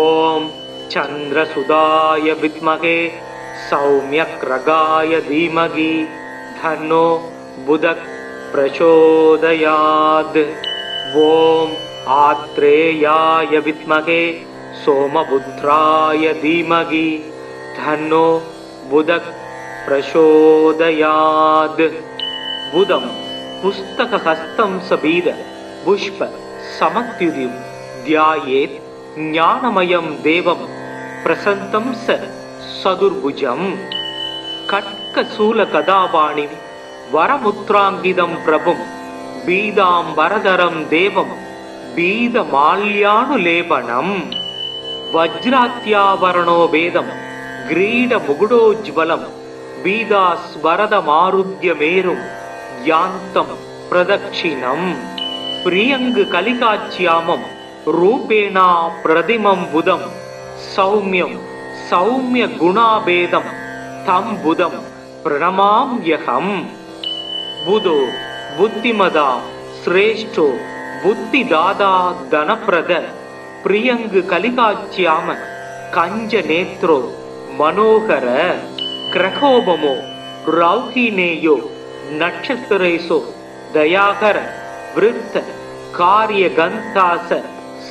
ஓம் சந்திரசுதாய வித்மகே சௌம்யக்ரகாய தீமகி தன்னோ புதக் பிரசோதயாத். ஓம் ஆத்ரேயாய வித்மகே சோமபுத்ராய தீமகி தன்னோ புதக் பிரசோதயாத். புதம் புஸ்தகஹஸ்தம் சபீத புஷ்ப சமத்யுதிம் தியாயேத் ஞானமயம் தேவம் பிரசந்தம் சதுர்புஜம். கட்கசூல கதாபாணிம் வரமுத்ராங்கிதம் பிரபும் பீதாம் வரதரம் தேவம் பீத மால்யானுலேபனம். வஜ்ராத்யாவரணோ வேதம் கிரீட முகுடோஜ்வலம் பீதாஸ்வரத மாருத்ய மேரும் யாந்தம் பிரதக்ஷிணம். பிரியங்கு கலிகாச்சியாமம் ரூபேணா பிரதிமம் புதம் சௌமியம் சௌமிய குணாபேதம் தம் புதம் பிரணமாம்யகம். புதோ புத்திமதா சிரேஷ்டோ புத்திதாதா தனப்பிரத பிரியங்கு கலிகாச்சியாம கஞ்ச நேத்ரோ மனோகர. கிரகோபமோ ரௌஹினேயோ நட்சத்திரேசோ தயாகர விருத்த காரிய கந்தாச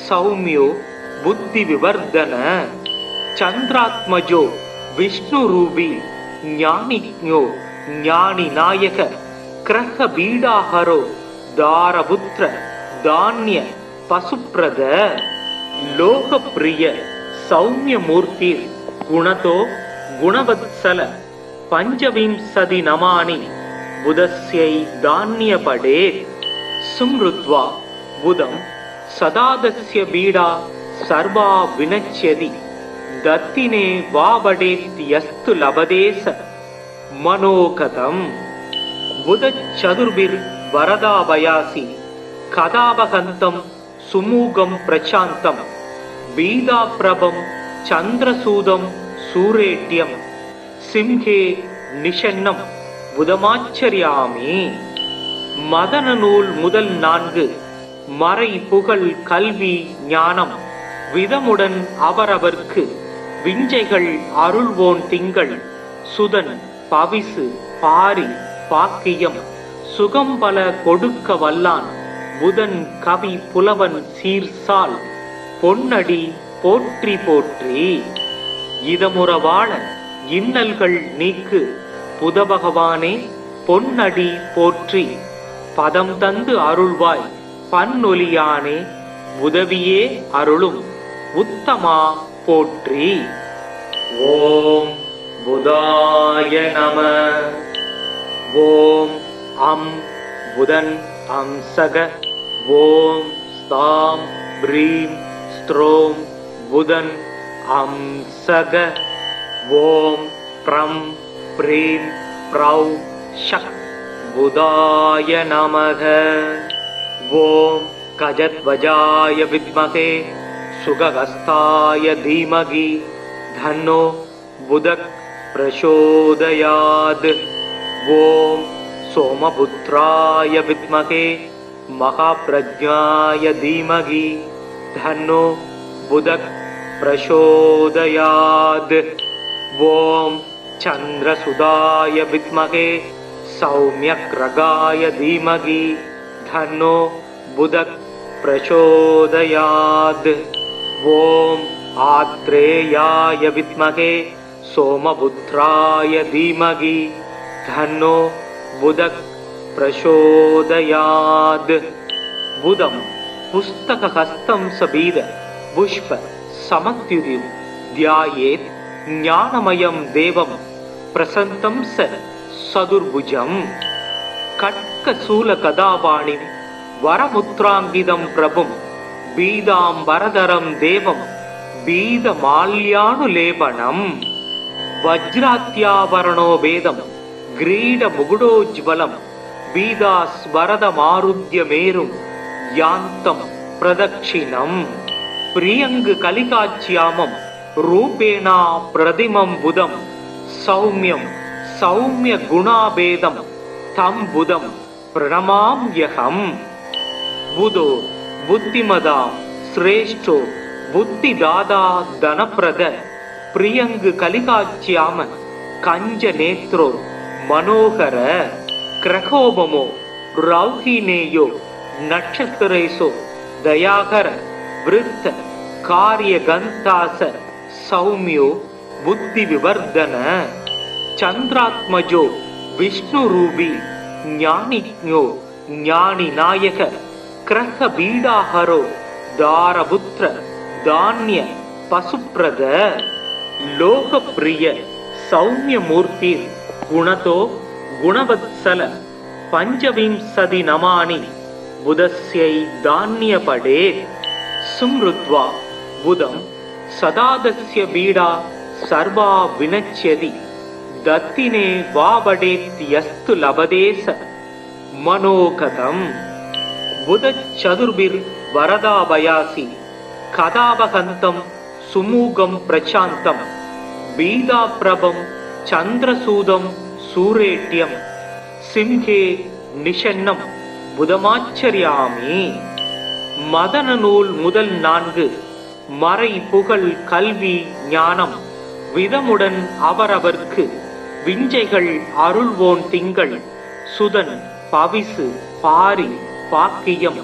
சௌமியோ புத்தி விவர்தன. சந்திராத்மஜோ விஷ்ணு ரூபி ஞானிஜோ ஞானி நாயக கிரக பீடாஹரோ தாரபுத்திர தானிய பசுப்ரத. லோகப்பிரிய சௌமிய மூர்த்தி குணதோ குணவத்சல பஞ்சவிம்சதி நமானி புதஸ்யை தானியபடே. சும்ருத்வா புதம் சதாதஸ்ய பீடா சர்வா வினச்யதி தத்தினே வாபடேத்யஸ்து லபதேச மனோகதம். புதச்சதுர்பிர் வரதாபயாசி கதாபகந்தம் சுமூகம் பிரசாந்தம் பீதாப்ரபம் சந்திரசூதம் சூரேட்யம் சிம்ஹே நிஷன்னம் புதமாச்சரியாமி. மதன நூல் முதல் 4 மறை புகழ் கல்வி ஞானம் விதமுடன் அவரவர்க்கு விஞ்சைகள் அருள்வோன் திங்கள் சுதன் பவிசு பாரி பாக்கியம் சுகம் பல கொடுக்க வல்லான் புதன் கவி புலவன் சீர்சால் பொன்னடி போற்றி போற்றி. இதமுற வாழ இன்னல்கள் நீக்கு புதபகவானே பொன்னடி போற்றி. பதம் தந்து அருள்வாய் பன்னொலியானே உதவியே அருளும் உத்தமா போற்றி. ஓம் புதாய நம. ஓம் அம் புதன் அம்சக. ஓம் ஸ்தாம் ப்ரீம் ஸ்த்ரோம் புதன் அம்சக. ஓம் ப்ரம் ப்ரீம் ப்ரௌ ஷக் புதாய நமக. ஓம் கஜத்வஜாய வித்மகே சுகஹஸ்தாய தீமகி தன்னோ புதக் பிரசோதயாத். ஓம் சோமபுத்ராய வித்மகே மகாப்ரஜ்ஞாய தீமகி தன்னோ புதக் பிரசோதயாத். ஓம் சந்திரசுதாய வித்மகே சௌமியக்ரகாய தீமகி தன்னோ புதக் பிரசோதயாத். ஓம் ஆத்ரேயாய வித்மகே சோமபுத்ராய தீமகி தன்னோ புதக் பிரசோதயாத். புதம் புஸ்தகஹஸ்தம் சபீத புஷ்ப சமத்யுதிம் தியாயேத் ஞானமயம் தேவம் பிரசந்தம் சதுர்புஜம். கட்கசூல கதாபாணிம் வரமுத்ராங்கிதம் பிரபும் பீதாம்பரதரம் தேவம் பீதமால்யானுலேபனம். வஜ்ராத்யாவரணோ வேதம் கிரீட முகுடோஜ்வலம் பீதாஸ்வரதமாருத்ய மேரும் யாந்தம் பிரதக்ஷிணம். பிரியங்கு கலிகாச்சியாமம் ரூபேணா பிரதிமம் புதம் சௌமியம் சௌமிய குணாபேதம் தம் புதம் பிரணமாம்யகம். புதோ புத்திமதா சிரேஷ்டோ புத்திதாதா தனப்பிரத பிரியங்கு கலிகாச்சியாம கஞ்ச நேத்ரோ மனோகர கிரகோபமோ ரௌஹினேயோ நட்சத்திரேசோ தயாகர விருத்த காரிய கந்தாச சௌமியோ புத்தி விவர்தன. சந்திராத்மஜோ விஷ்ணு ரூபி ஞானிக்ஞோ ஞானி நாயக கிரக பீடாஹரோ தாரபுத்திர தானிய பசுப்ரத. லோகப்பிரிய சௌமிய மூர்த்திர் குணதோ குணவத்சல பஞ்சவிம்சதி நமானி புதஸ்யை தானியபடே. சும்ருத்வா புதம் சதாதஸ்ய பீடா சர்வா வினச்யதி தத்தினே வாபடேத்யஸ்து லபதேச மனோகதம். புதச்சதுர்பிர் வரதாபயாசி கதாபகந்தம் சுமூகம் பிரசாந்தம் பீதாப்ரபம் சந்திரசூதம் சூரேட்யம் சிம்ஹே நிஷன்னம் புதமாச்சரியாமி. மதன நூல் முதல் 4 மறை புகழ் கல்வி ஞானம் விதமுடன் அவரவர்க்கு விஞ்சைகள் அருள்வோன் திங்கள் சுதன் பவிசு பாரி பாக்கியம்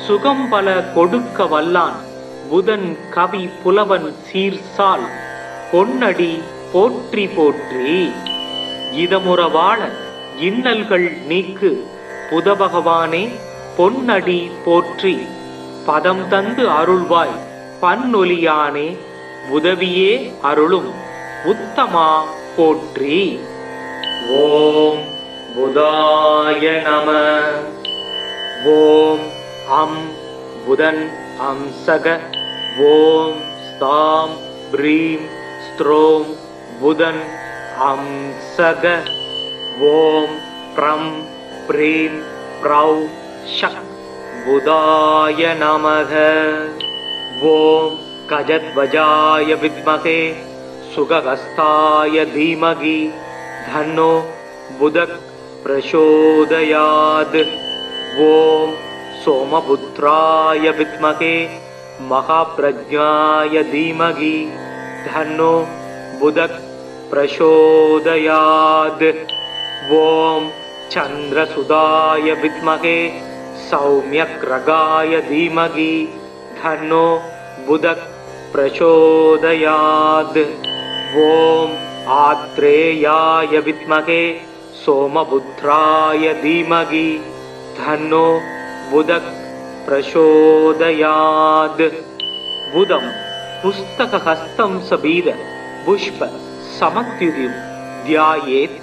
சுகம்பல கொடுக்க வல்லான் புதன் கவி புலவன் சீர்சால் பொன்னடி போற்றி போற்றி. இதமுறவாழ இன்னல்கள் நீக்கு புதபகவானே பொன்னடி போற்றி. பதம் தந்து அருள்வாய் பன்னொலியானே உதவியே அருளும் உத்தமா போற்றி. ஓம் புதாய நம. ஓம் அம் புதன் அம்சக. ஓம் ஸ்தாம் ப்ரீம் ஸ்த்ரோம் புதன் அம்சக. ஓம் ப்ரம் ப்ரீம் ப்ரௌ ஷக் புதாய நமக. ஓம் கஜத்வஜாய வித்மகே சுகஹஸ்தாய தீமகி தன்னோ புதக் பிரசோதயாத். ஓம் சோமபுத்ராய வித்மகே மகாப்ரஜ்ஞாய தீமகி தன்னோ புதக் பிரசோதயாத். ஓம் சந்திரசுதாய வித்மகே சௌமியக்ரகாய தீமகி தன்னோ புதக் பிரசோதயாத். ஓம் ஆத்ரேயாய வித்மகே சோமபுத்ராய தீமகி தன்னோ புதக் பிரசோதயாத். புதம் புஸ்தகஹஸ்தம் சபீத புஷ்ப சமத்யுதிம் தியாயேத்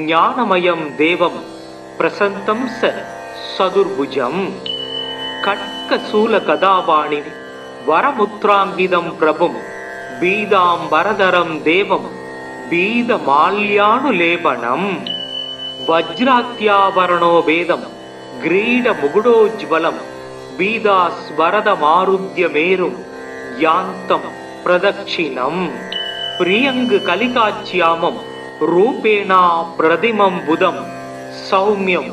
ஞானமயம் தேவம் பிரசந்தம் சதுர்புஜம். கட்கசூல கதாபாணிம் வரமுத்ராங்கிதம் பிரபும் பீதாம்பரதரம் தேவம் பீதமால்யானுலேபனம். வஜ்ராத்யாவரணோ வேதம் கிரீட முகுடோஜ்வலம் பீதாஸ்வரதமாருத்ய மேரும் யாந்தம் பிரதக்ஷிணம். பிரியங்கு கலிகாச்சியாமம் ரூபேணா பிரதிமம் புதம் சௌமியம்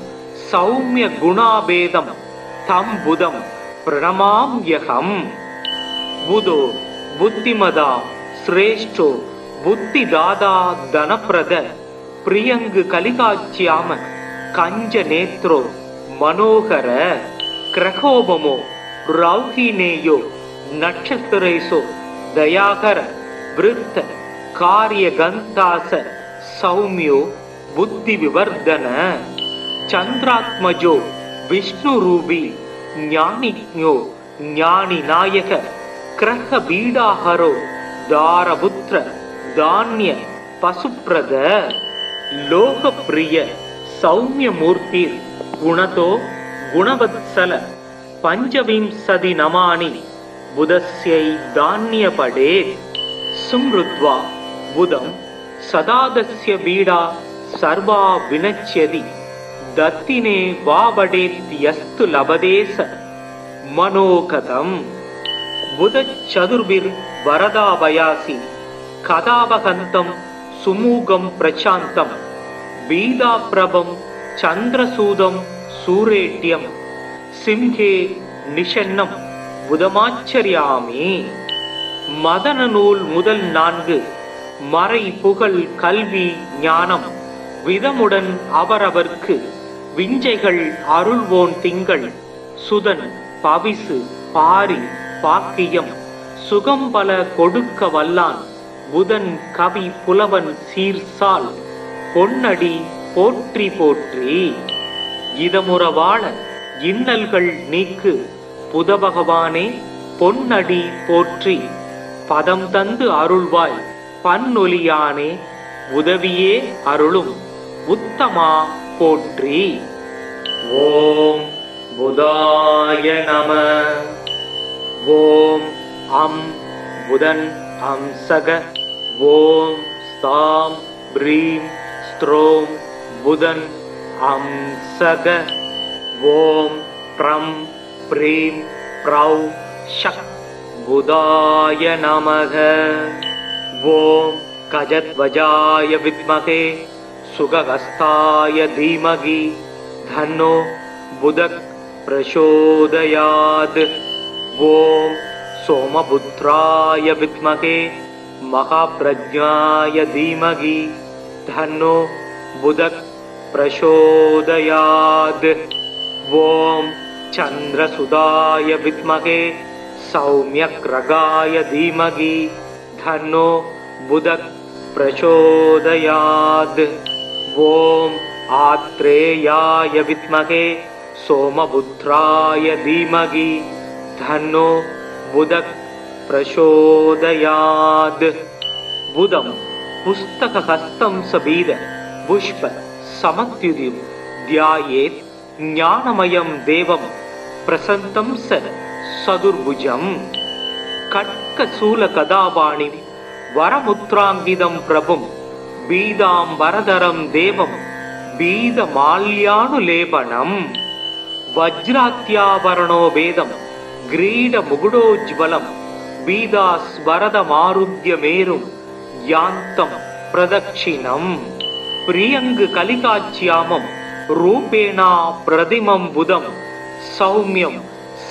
சௌமிய குணாபேதம் தம் புதம் பிரணமாம்யகம். புதோ புத்திமதா சிரேஷ்டோ बुद्धिदाता धनप्रद प्रियंग कलिकाच्याम कंज नेत्रो मनोहर क्रकोपमो रौहिनेयो नक्षत्रेषु दयाकर वृत्त कार्य गंतास सौम्यो बुद्धि विवर्धन चंद्रात्मजो विष्णु रूपी ज्ञानिज्ञो ज्ञानी नायक क्रह बीडाहरो दारपुत्र धान्य पशुप्रद लोकप्रिय सौम्य मूर्ति गुणतो गुणवत्सल पंचविंशति नमानि बुधस्यै धान्यपडे सुमृद्वा बुधं सदादस्य बीडा सर्वा विनश्यति दत्तिने वावडेत्यस्तु लभदेश मनोकथं बुध चतुर्भिर् वरदाभयासि कदावहन्तं सुमुगं प्रशान्तं बीदाप्रभं चन्द्रसूदं सूरेट्यं सिंहे निषन्नं बुधमाचर्यामि मदन नूल मुदल नाன்கு மறை புகழ் கல்வி ஞானம் விதமுடன் அவரவர்க்கு விஞ்சைகள் அருள்வோன் திங்கள் சுதன் பவிசு பாரி பாக்கியம் சுகம் பல கொடுக்க வல்லான் புதன் கவி புலவன் சீர்சால் பொன்னடி போற்றி போற்றி இதமுற வாழ இன்னல்கள் நீக்கு புத பகவானே பொன்னடி போற்றி பதம் தந்து அருள்வாய் பன்னொலியானே உதவியே அருளும் உத்தமா போற்றி. ஓம் புதாய நம. ஓம் அம் புதன் அம்சக. ஓம் ஸ்தாம் ப்ரீம் ஸ்த்ரோம் புதன் அம்சக. ஓம் ப்ரம் ப்ரீம் ப்ரௌ ஷக் புதாய நமக. ஓம் கஜத்வஜாய வித்மகே சுகஹஸ்தாய தீமகி தன்னோ புதக் பிரசோதயாத். ஓம் சோமபுத்ராய வித்மகே மகாப்ரஜ்ஞாய தீமகி தன்னோ புதக் பிரசோதயாத். ஓம் சந்திரசுதாய வித்மகே சௌம்யக்ரகாய தீமகி தன்னோ புதக் பிரசோதயாத். ஓம் ஆத்ரேயாய வித்மகே சோமபுத்ராய தீமகி தன்னோ புதக் பிரசோதயாத். புதம் புஸ்தகஹஸ்தம் சபீத புஷ்ப சமத்யுதிம் தியாயேத் ஞானமயம் தேவம் பிரசந்தம் ச சதுர்புஜம். கட்கசூல கதாபாணி வரமுத்ராங்கிதம் பிரபும் பீதாம் வரதரம் தேவம் பீத மால்யானுலேபனம். வஜ்ராத்யாபரணோ வேதம் கிரீட முகுடோஜ்வலம் பீதாஸ்வரத மாருத்ய மேரும் யாந்தம் பிரதக்ஷிணம். பிரியங்கு கலிகாச்சியாமம் ரூபேணா பிரதிமம் புதம் சௌமியம்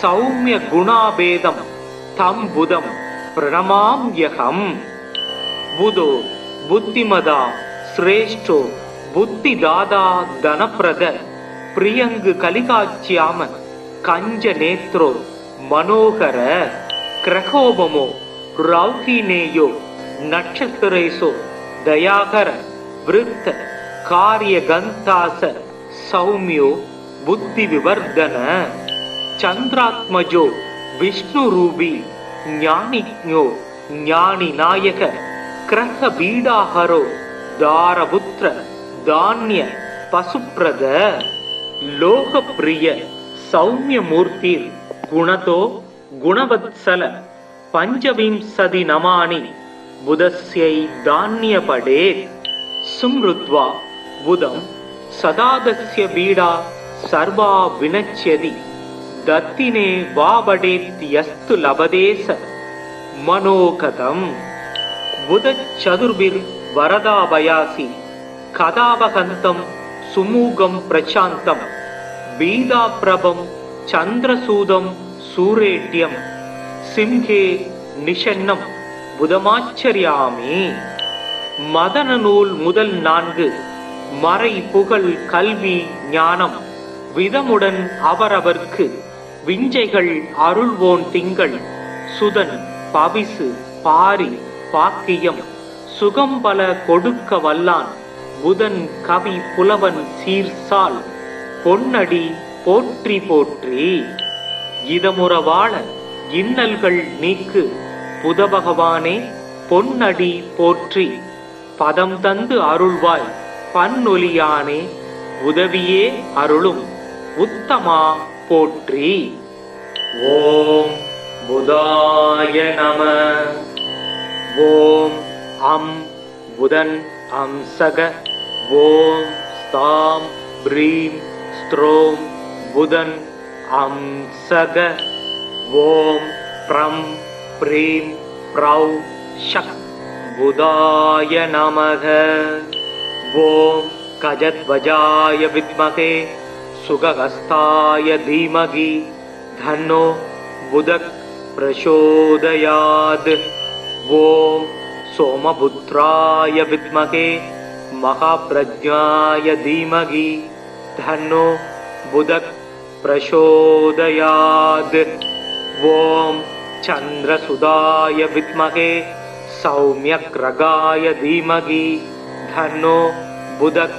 சௌமிய குணாபேதம் தம் புதம் பிரணமாம்யகம். புதோ புத்திமதா சிரேஷ்டோ புத்திதாதா தனப்பிரத பிரியங்கு கலிகாச்சியாம கஞ்ச நேத்ரோ மனோகர கிரகோபமோ ரௌஹினேயோ நட்சத்திரேஷோ தயாகர விருத்த காரிய கந்தாச சௌமியோ புத்தி விவர்தன. சந்திராத்மஜோ விஷ்ணு ரூபி ஞானிஜ்ஞோ ஞானி நாயக கிரக பீடாஹரோ தாரபுத்திர தான்ய பசுப்ரத. லோகப்பிரிய சௌமிய மூர்த்தி குணதோ குணவத்சல பஞ்சவிம்சதி நமானி புதஸ்யை தான்யபடே. சும்ருத்வா புதம் சதாதஸ்ய பீடா சர்வா வினச்யதி தத்தினே வாவடேத்யஸ்து லபதேச மனோகதம். புத சதுர்பிர் வரதாபயாசி கதாவகந்தம் சுமூகம் பிரசாந்தம் பீதாப்ரபம் சந்திரசூதம் சூரேட்யம் சிம்ஹே நிஷன்னம் புதமாச்சர்யாமி. மதன நூல் முதல் 4 மறை புகழ் கல்வி ஞானம் விதமுடன் அவரவர்க்கு விஞ்சைகள் அருள்வோன் திங்கள் சுதன் பவிசு பாரி பாக்கியம் சுகம்பல கொடுக்க வல்லான் புதன் கவி புலவன் சீர்சால் பொன்னடி போற்றி போற்றி. இதமுற வாழ இன்னல்கள் நீக்கு புதபகவானே பொன்னடி போற்றி. பதம் தந்து அருள்வாய் பன்னொலியானே உதவியே அருளும் உத்தமா போற்றி. ஓம் புதாய நம. ஓம் அம் புதன் அம்சக. ஓம் ஸ்தாம் ப்ரீம் ஸ்த்ரோம் புதன் அம்சக. ஓம் ப்ரம் ப்ரீம் ப்ரௌ ஷக் புதாய நமக. ஓம் கஜத்வஜாய வித்மகே சுகஹஸ்தாய தீமகி தன்னோ புதக் பிரசோதயாத். ஓம் सोमपुत्राय विद्महे महाप्रज्ञाय धीमहि धन्नो बुधः प्रचोदयात्. ओम चंद्रसुधाय विद्महे सौम्यग्रगाय धीमहि धन्नो बुधः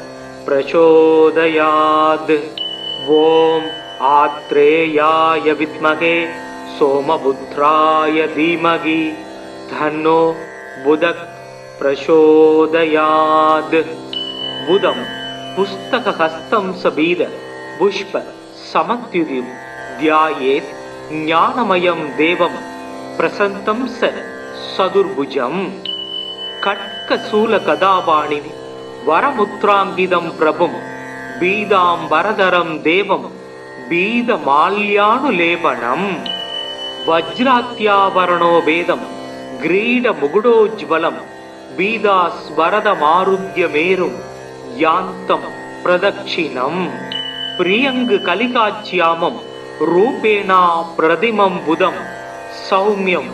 प्रचोदयात्. ओम आत्रेयाय विद्महे सोमपुत्राय धीमहि धन्नो बुधः प्रचोदयात्. बुधं पुस्तकहस्तं सबीद पुष्प समत्युदिं ध्यायेत् ज्ञानमयं देवं प्रसन्तं स सदुर्भुजं. खड्गशूलगदापाणिं वरमुद्राङ्गितं प्रभुं बीदाम्बरधरं देवं बीदमाल्यानुलेपनं. वज्रात्यावरणो वेदं ग्रीड मुगुडोज्वलं बीदास्वरदमारुद्यमेरुं यान्तं प्रदक्षिणं. प्रियंग कलिकाच्यामं रूपेणा प्रतिमं बुधं सौम्यं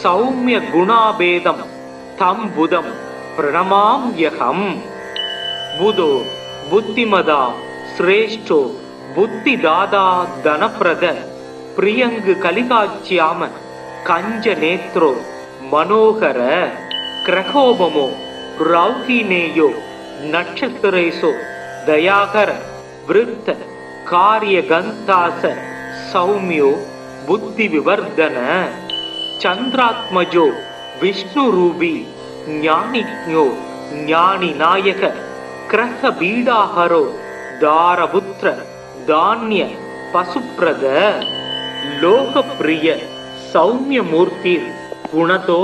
सौम्य गुणाभेदं तं बुधं प्रणमाम्यहं. बुधो बुद्धिमदा श्रेष्ठो बुद्धिदाता धनप्रद. प्रियंग कलिकाच्याम कंज नेत्रो मनोहर. क्रहोपमो रौहिनेयो नक्षत्रेशो दयाकर वृत्त कार्यगंतास सौम्यो बुद्धि विवर्धन. चंद्रात्मजो विष्णुरूपी ज्ञानिज्ञो ज्ञानी नायक क्रह बीडाहरो दारपुत्र धान्य पशुप्रद. लोकप्रिय सौम्य मूर्ति गुणतो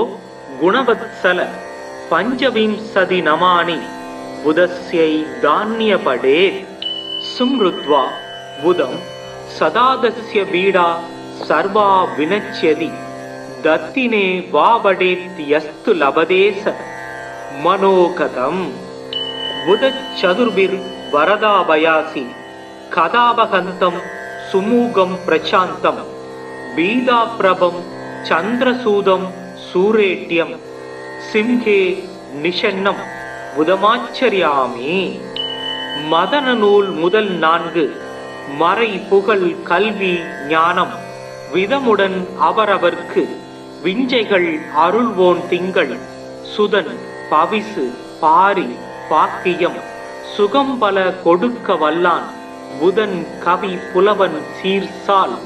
गुणवत्सल पंचविंशति नमानि बुधस्यै धान्यपडे. सुमृत्वा बुधं सदादस्य बीडा सर्वा विनश्यति. दत्तिने वावडेत्यस्तु लभदेश मनोगतं. बुध चतुर्भिर् वरदाभयासि कदावहन्तं सुमुगं प्रशान्तं. बीदाप्रभं चन्द्रसूदं सूरेट्यं सिंहे निषन्नं बुधमाचर्यामि. मदन नूल முதல் 4 மறை புகழ் கல்வி ஞானம் விதமுடன் அவரவர்க்கு விஞ்சைகள் அருள்வோன் திங்கள் சுதன் பவிசு பாரி பாக்கியம் சுகம்பல கொடுக்க வல்லான் புதன் கவி புலவன் சீர்சால்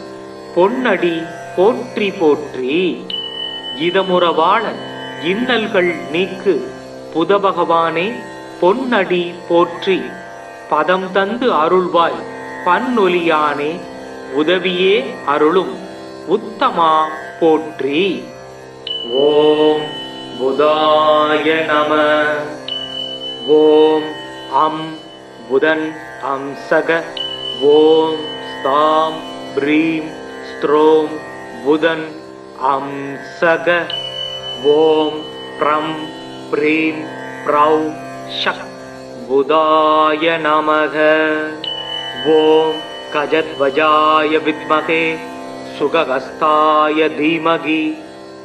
பொன்னடி போற்றி போற்றி. இதமுற வாழ இன்னல்கள் நீக்கு புதபகவானே பொன்னடி போற்றி. பதம் தந்து அருள்வாய் பன்னொலியானே உதவியே அருளும் உத்தமா போற்றி. ஓம் புதாய நம. ஓம் அம் புதன் அம்சக. ஓம் ஸ்தாம் ப்ரீம் ஸ்த்ரோம் புதன் அம்சக. ஓம் ப்ரம் ப்ரீம் ப்ரௌ ஷக் புதாய நமக. ஓம் கஜத்வஜாய வித்மகே சுகஹஸ்தாய தீமகி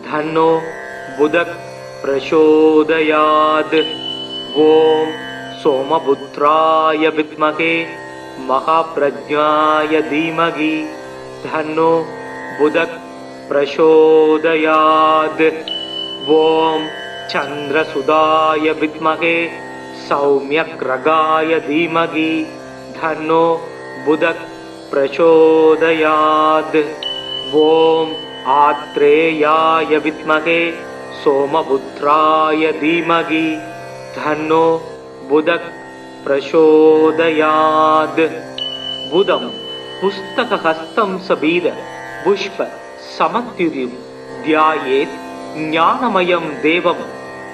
தன்னோ புதக் பிரசோதயாத். ஓம் சோமபுத்ராய வித்மகே மகாப்ரஜ்ஞாய தீமகி தன்னோ புதக் பிரசோதயாத். ஓம் சந்திரசுதாய வித்மகே சௌமியக்ரகாய தீமகி தன்னோ புதக் பிரசோதயாத். ஓம் ஆத்ரேயாய வித்மகே சோமபுத்ராய தீமகி தன்னோ புதக் பிரசோதயாத். புதம் புஸ்தகஹஸ்தம் சபீத புஷ்ப சமத்யுதிம் தியாயேத் ஞானமயம் தேவம்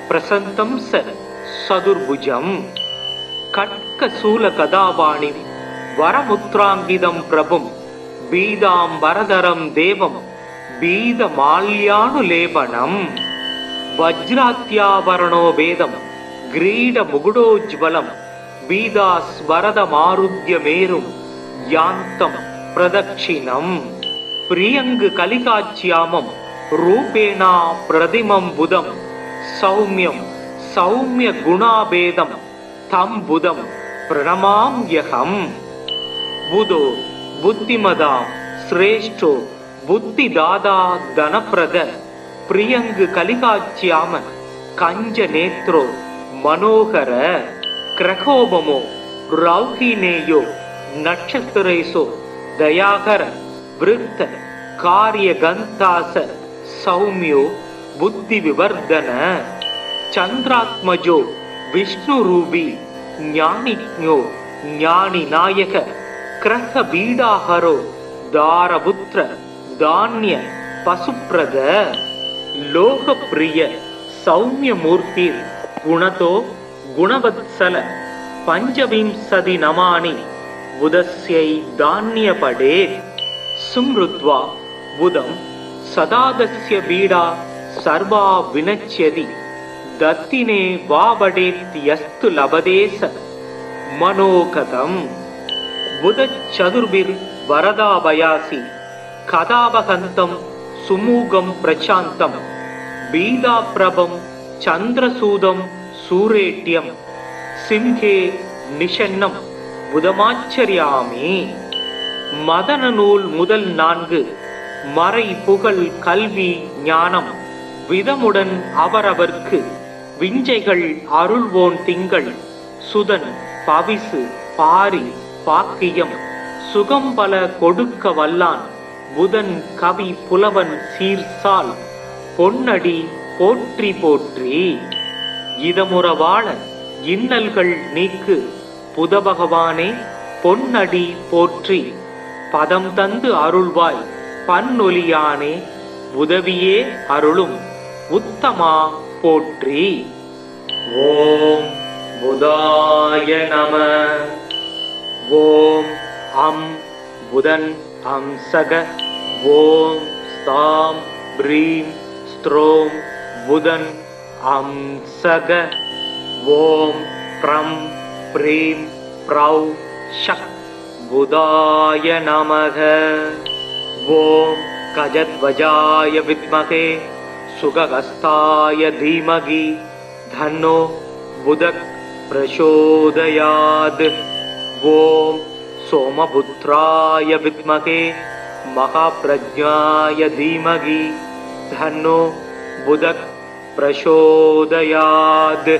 பிரசந்தம் சதுர்புஜம். கட்கசூல கதாபாணிம் வரமுத்ராங்கிதம் பிரபும் பீதாம்பரதரம் தேவம் பீதமால்யானுலேபனம். வஜ்ராத்யாவரணோ வேதம் கிரீட முகுடோஜ்வலம் பீதாஸ்வரதமாருத்யமேரும் யாந்தம் பிரதக்ஷிணம். பிரியங்கு கலிகாச்சியாமம் ரூபேணா பிரதிமம் புதம் சௌமியம் சௌமிய குணாபேதம் தம் புதம் பிரணமாம்யகம். புதோ புத்திமதா சிரேஷ்டோ புத்திதாதா தனப்பிரத பிரியங்கு கலிகாச்சியாம கஞ்ச நேத்ரோ மனோகர கிரகோபமோ ரௌஹினேயோ நட்சத்திரேசோ தயாகர விருத்த காரிய கந்தாச சௌமியோ புத்தி விவர்தன. சந்திராத்மஜோ விஷ்ணு ரூபி ஞானிக்ஞோ ஞானி நாயக கிரக பீடாஹரோ தாரபுத்திர தானிய பசுப்ரத. லோகப்பிரிய சௌமியமூர்த்திர் குணதோ குணவத்சல பஞ்சவிம்சதி நமானி புதஸ்யை தானியபடே. சும்ருத்வா புதம் சதாதஸ்ய பீடா சர்வா வினச்யதி தத்தினே வாவடேத்யஸ்து லபதேச மனோகதம். புதச்சதுர்பிர் வரதாபயாசி கதாபகந்தம் சுமூகம் பிரசாந்தம் பீதாப்ரபம் சந்திரசூதம் சூரேட்யம் சிம்ஹே நிஷன்னம் புதமாச்சரியாமி. மதன நூல் முதல் 4 மறை புகழ் கல்வி ஞானம் விதமுடன் அவரவர்க்கு விஞ்சைகள் அருள்வோன் திங்கள் சுதன் பவிசு பாரி பாக்கியம் சுகம்பல கொடுக்க வல்லான் புதன் கவி புலவன் சீர்சால் பொன்னடி போற்றி போற்றி. இதமுறவாழ இன்னல்கள் நீக்கு புத பகவானே பொன்னடி போற்றி. பதம் தந்து அருள்வாய் பன்னொலியானே உதவியே அருளும் உத்தமா போற்றி. ஓம் புதாய நம. ஓம் அம் புதன் அம்சக. ஓம் ஸ்தாம் ப்ரீம் ஸ்த்ரோம் புதன் அம்சக. ஓம் ப்ரம் ப்ரீம் ப்ரௌ ஷக் புதாய நமக. ஓம் கஜத்வஜாய வித்மகே சுகஹஸ்தாய தீமகி தன்னோ புதக் பிரசோதயாத். ஓம் சோமபுத்ராய வித்மகே மகாப்ரஜ்ஞாய தீமகி தன்னோ புதக் பிரசோதயாத்.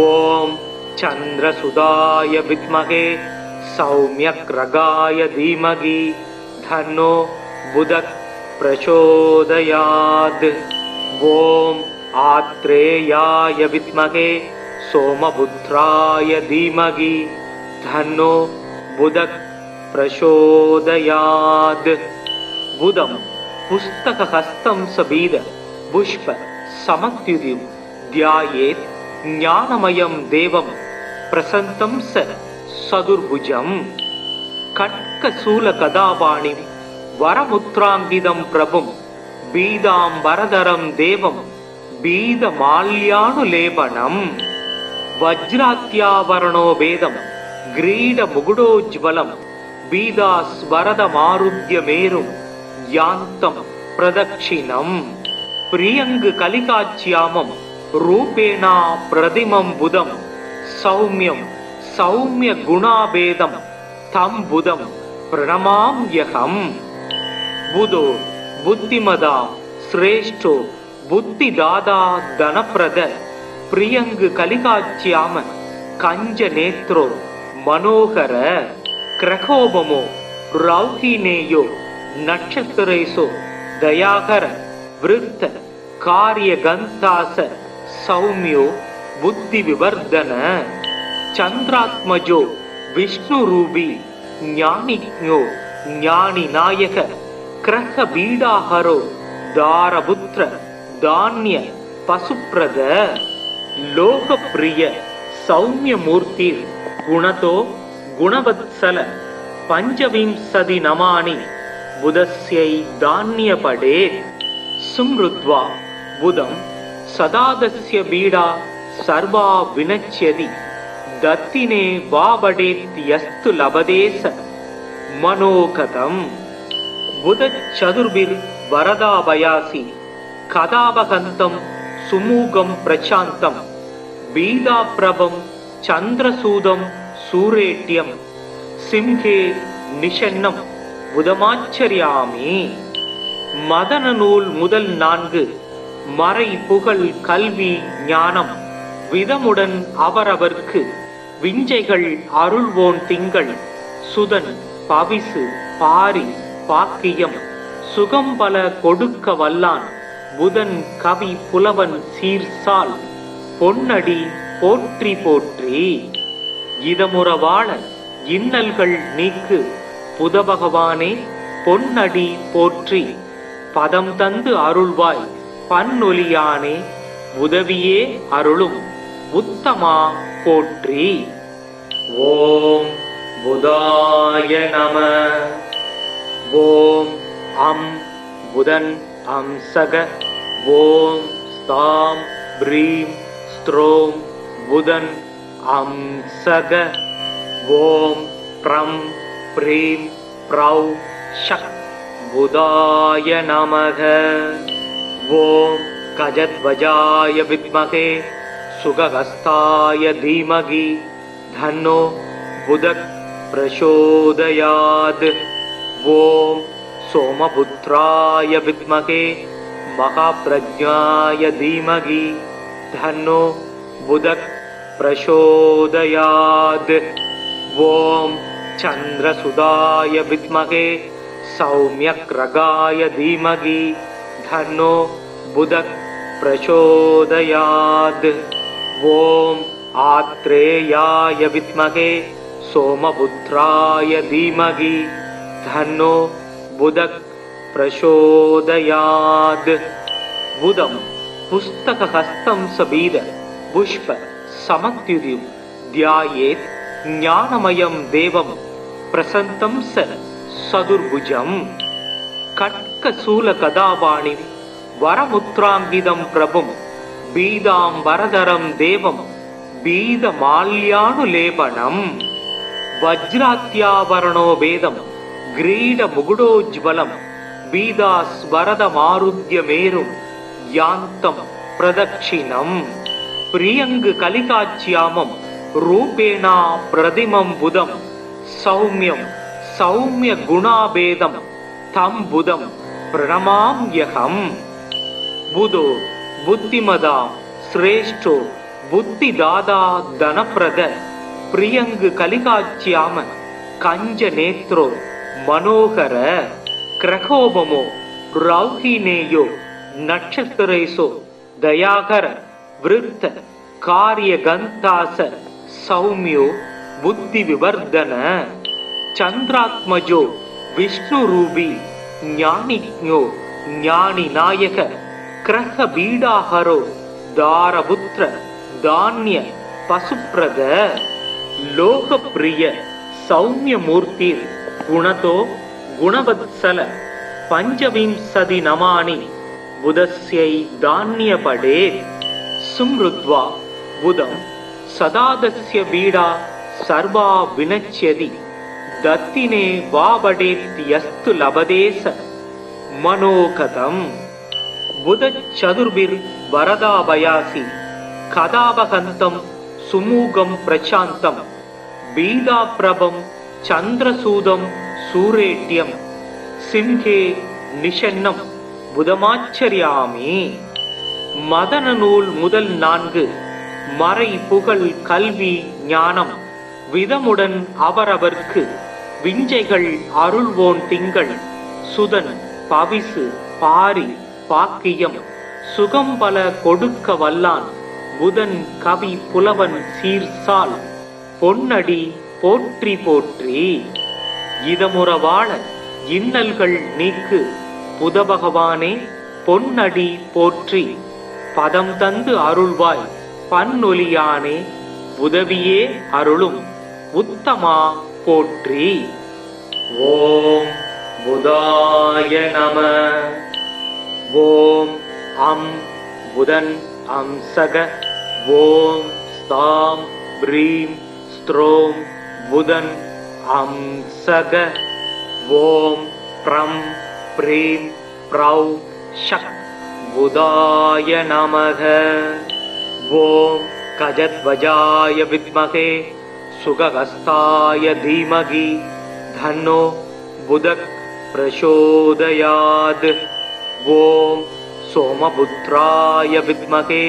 ஓம் சந்திரசுதாய வித்மகே சௌமியக்ரகாய தீமகி தன்னோ புதக் பிரசோதயாத். ஓம் ஆத்ரேயாய வித்மகே சோமபுத்ராய தீமகி தன்னோ புதக் பிரசோதயாத். புதம் புஸ்தகஹஸ்தம் சபீத புஷ்ப சமத்யுதிம் தியாயேத் ஞானமயம் தேவம் பிரசந்தம் சதுர்புஜம். கட்கசூல கதாபாணிம் வரமுத்ராங்கிதம் பிரபும் பீதாம்பரதரம் தேவம் பீதமால்யானுலேபனம். வஜ்ராத்யாவரணோ வேதம் கிரீட முகுடோஜ்வலம் பீதாஸ்வரதமாருத்யமேரும் யாந்தம் பிரதக்ஷிணம். பிரியங்கு கலிகாச்சியாமம் ரூபேணா பிரதிமம் புதம் सौम्यं सौम्यगुणाभेदं तं बुधं प्रणमाम्यहम्। बुधो बुद्धिमदां श्रेष्ठो बुद्धिदाता धनप्रद प्रियंग कलिकाच्याम कंजनेत्रो मनोहर क्रकोपमो रौहिनेयो नक्षत्रेषु दयाकर वृत्त कार्यगन्तास सौम्यो बुद्धिविवर्धन चंद्रात्मजो विष्णुरूपी ज्ञानिज्ञो ज्ञानिनायक क्रकबीडाहरो दारपुत्र धान्य पशुप्रद लोकप्रिय सौम्यमूर्ति गुणतो गुणवत्सल पंचविंशति नमानि बुधस्यै धान्यपडे सुमृद्वा बुधं सदादस्य बीडा सर्वा विनश्यति दत्तिने वावडेत्यस्तु लभदेस मनोगतम्। बुध चतुर्भिर वरदाभयासि कदावहन्तं सुमुगं प्रशान्तं बीदाप्रभं चन्द्रसूदं सूरेट्यं सिंहे निषन्नं बुधमाचर्यामि। मदन नूल முதல் 4 மறை புகழ் கல்வி ஞானம் விதமுடன் அவரவர்க்கு விஞ்சைகள் அருள்வோன் திங்கள் சுதன் பவிசு பாரி பாக்கியம் சுகம்பல கொடுக்க வல்லான் புதன் கவி புலவன் சீர்சால் பொன்னடி போற்றி போற்றி இதமுறவாழ இன்னல்கள் நீக்கு புத பகவானே பொன்னடி போற்றி பதம் தந்து அருள்வாய் பன்னொலியானே உதவியே அருளும் உத்தமா போற்றி। ஓம் புதாய நம। ஓம் அம் புதன் அம்சக। ஓம் ஸ்தாம் ப்ரீம் ஸ்த்ரோம் புதன் அம்சக। ஓம் ப்ரம் ப்ரீம் ப்ரௌ ஷக் புதாய நமக। ஓம் கஜத்வஜாய வித்மகே சுகஹஸ்தாய தீமகி தன்னோ புதக் பிரசோதயாத்। ஓம் सोमपुत्राय विद्महे महाप्रज्ञाय धीमहि धन्नो बुधः प्रचोदयात्। ओम चंद्रसुधाय विद्महे सौम्यग्रगाय धीमहि धन्नो बुधः प्रचोदयात्। ओम आत्रेयाय विद्महे सोमपुत्राय धीमहि धन्नो बुधः प्रचोदयात्। बुधं पुस्तकहस्तं सबीद पुष्प समत्युदिं ध्यायेत् ज्ञानमयं देवं प्रसन्तं स सदुर्भुजं। कट्कशूलकदावाणिं वरमुद्राङ्गितं प्रभुं बीदाम्बरधरं देवं बीदमाल्यानुलेपनं। वज्रात्यावरणो वेदं ग्रीड मुगुडोज्वलं बीदास्वरदमारुद्य मेरुं यान्तं प्रदक्षिणं। प्रियंग कलिकाच्यामं रूपेणा प्रतिमं बुधं सौम्यं सौम्य गुणाभेदं तं बुधं प्रणमाम्यहम्। बुधो बुद्धिमदां श्रेष्ठो बुद्धिदाता धनप्रद प्रियंग कलिकाच्याम कंजनेत्रो मनोहर क्रकोपमो रौहिनेयो नक्षत्रेषु दयाकर वृत्त कार्यगन्तास सौम्यो बुद्धिविवर्धन। चंद्रात्मजो विष्णुरूपी ज्ञानिज्ञो ज्ञानिनायक क्रकबीडाहरो दारपुत्र धान्य पशुप्रद। लोकप्रिय सौम्यमूर्ति गुणतो गुणवत्सल पंचविंशति नमानि बुधस्यै धान्यपडे। सुमृद्वा बुधं सदादस्य बीडा सर्वा विनश्यति दत्तिने वावडेत्यस्तु लभदेस मनोगतम्। बुध चतुर्भिर वरदाभयासि कदावहन्तं சுமூகம் பிரசாந்தம் பீதாபிரபம் சந்திரசூதம் சூரேட்யம் சிம்ஹே நிஷன்னம் புதமாச்சரியாமி. மதன நூல் முதல் 4 மறை புகழ் கல்வி ஞானம் விதமுடன் அவரவர்க்கு விஞ்சைகள் அருள்வோன் திங்கள் சுதன் பவிசு பாரி பாக்கியம் சுகம்பல கொடுக்க வல்லான் புதன் கவி புலவன் சீர்சால் பொன்னடி போற்றி போற்றி. இதமுறவாழ இன்னல்கள் நீக்கு புதபகவானே பொன்னடி போற்றி. பதம் தந்து அருள்வாய் பன்னொலியானே உதவியே அருளும் உத்தமா போற்றி. ஓம் புதாய நம. ஓம் அம் புதன் அம்சக. ஓம் ஸ்தாம் ப்ரீம் ஸ்த்ரோம் புதன் அம்சக. ஓம் ப்ரம் ப்ரீம் ப்ரௌ ஷக் புதாய நமக. ஓம் கஜத்வஜாய வித்மகே சுகஹஸ்தாய தீமகி தன்னோ புதக் பிரசோதயாத். ஓம் சோமபுத்ராய வித்மகே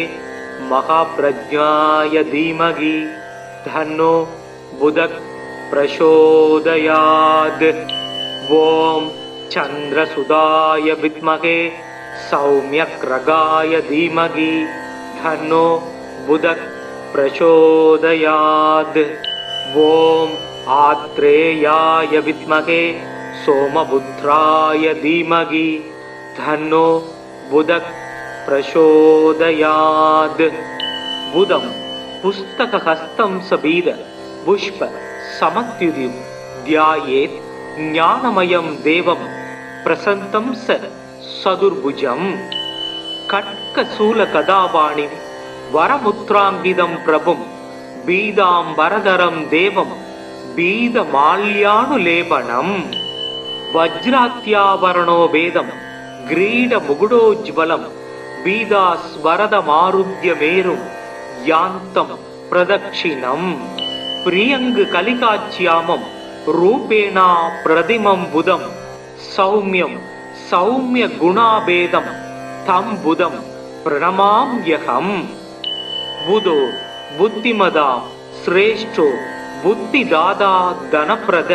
மகாப்ரஜ்ஞாய தீமகி தன்னோ புதக் பிரசோதயாத். ஓம் சந்திரசுதாய வித்மகே சௌம்யக்ரகாய தீமகி தன்னோ புதக் பிரசோதயாத். ஓம் ஆத்ரேயாய வித்மகே சோமபுத்ராய தீமகி தன்னோ புதக் பிரசோதயாத். புதம் புஸ்தகஹஸ்தம் சபீத புஷ்ப சமத்யுதிம் தியாயேத் ஞானமயம் தேவம் பிரசந்தம் சதுர்புஜம். கட்கசூல கதாபாணி வரமுத்ராங்கிதம் பிரபும் பீதாம்பரதரம் தேவம் பீதமால்யானுலேபனம். வஜ்ராத்யாவரணோ வேதம் கிரீட முகுடோஜ்வலம் பீதாஸ்வரதமாருத்ய மேரும் யாந்தம் பிரதக்ஷிணம். பிரியங்கு கலிகாச்சியாமம் ரூபேணா பிரதிமம் புதம் சௌமியம் சௌமிய குணாபேதம் தம் புதம் பிரணமாம்யகம். புதோ புத்திமதா சிரேஷ்டோ புத்திதாதா தனப்பிரத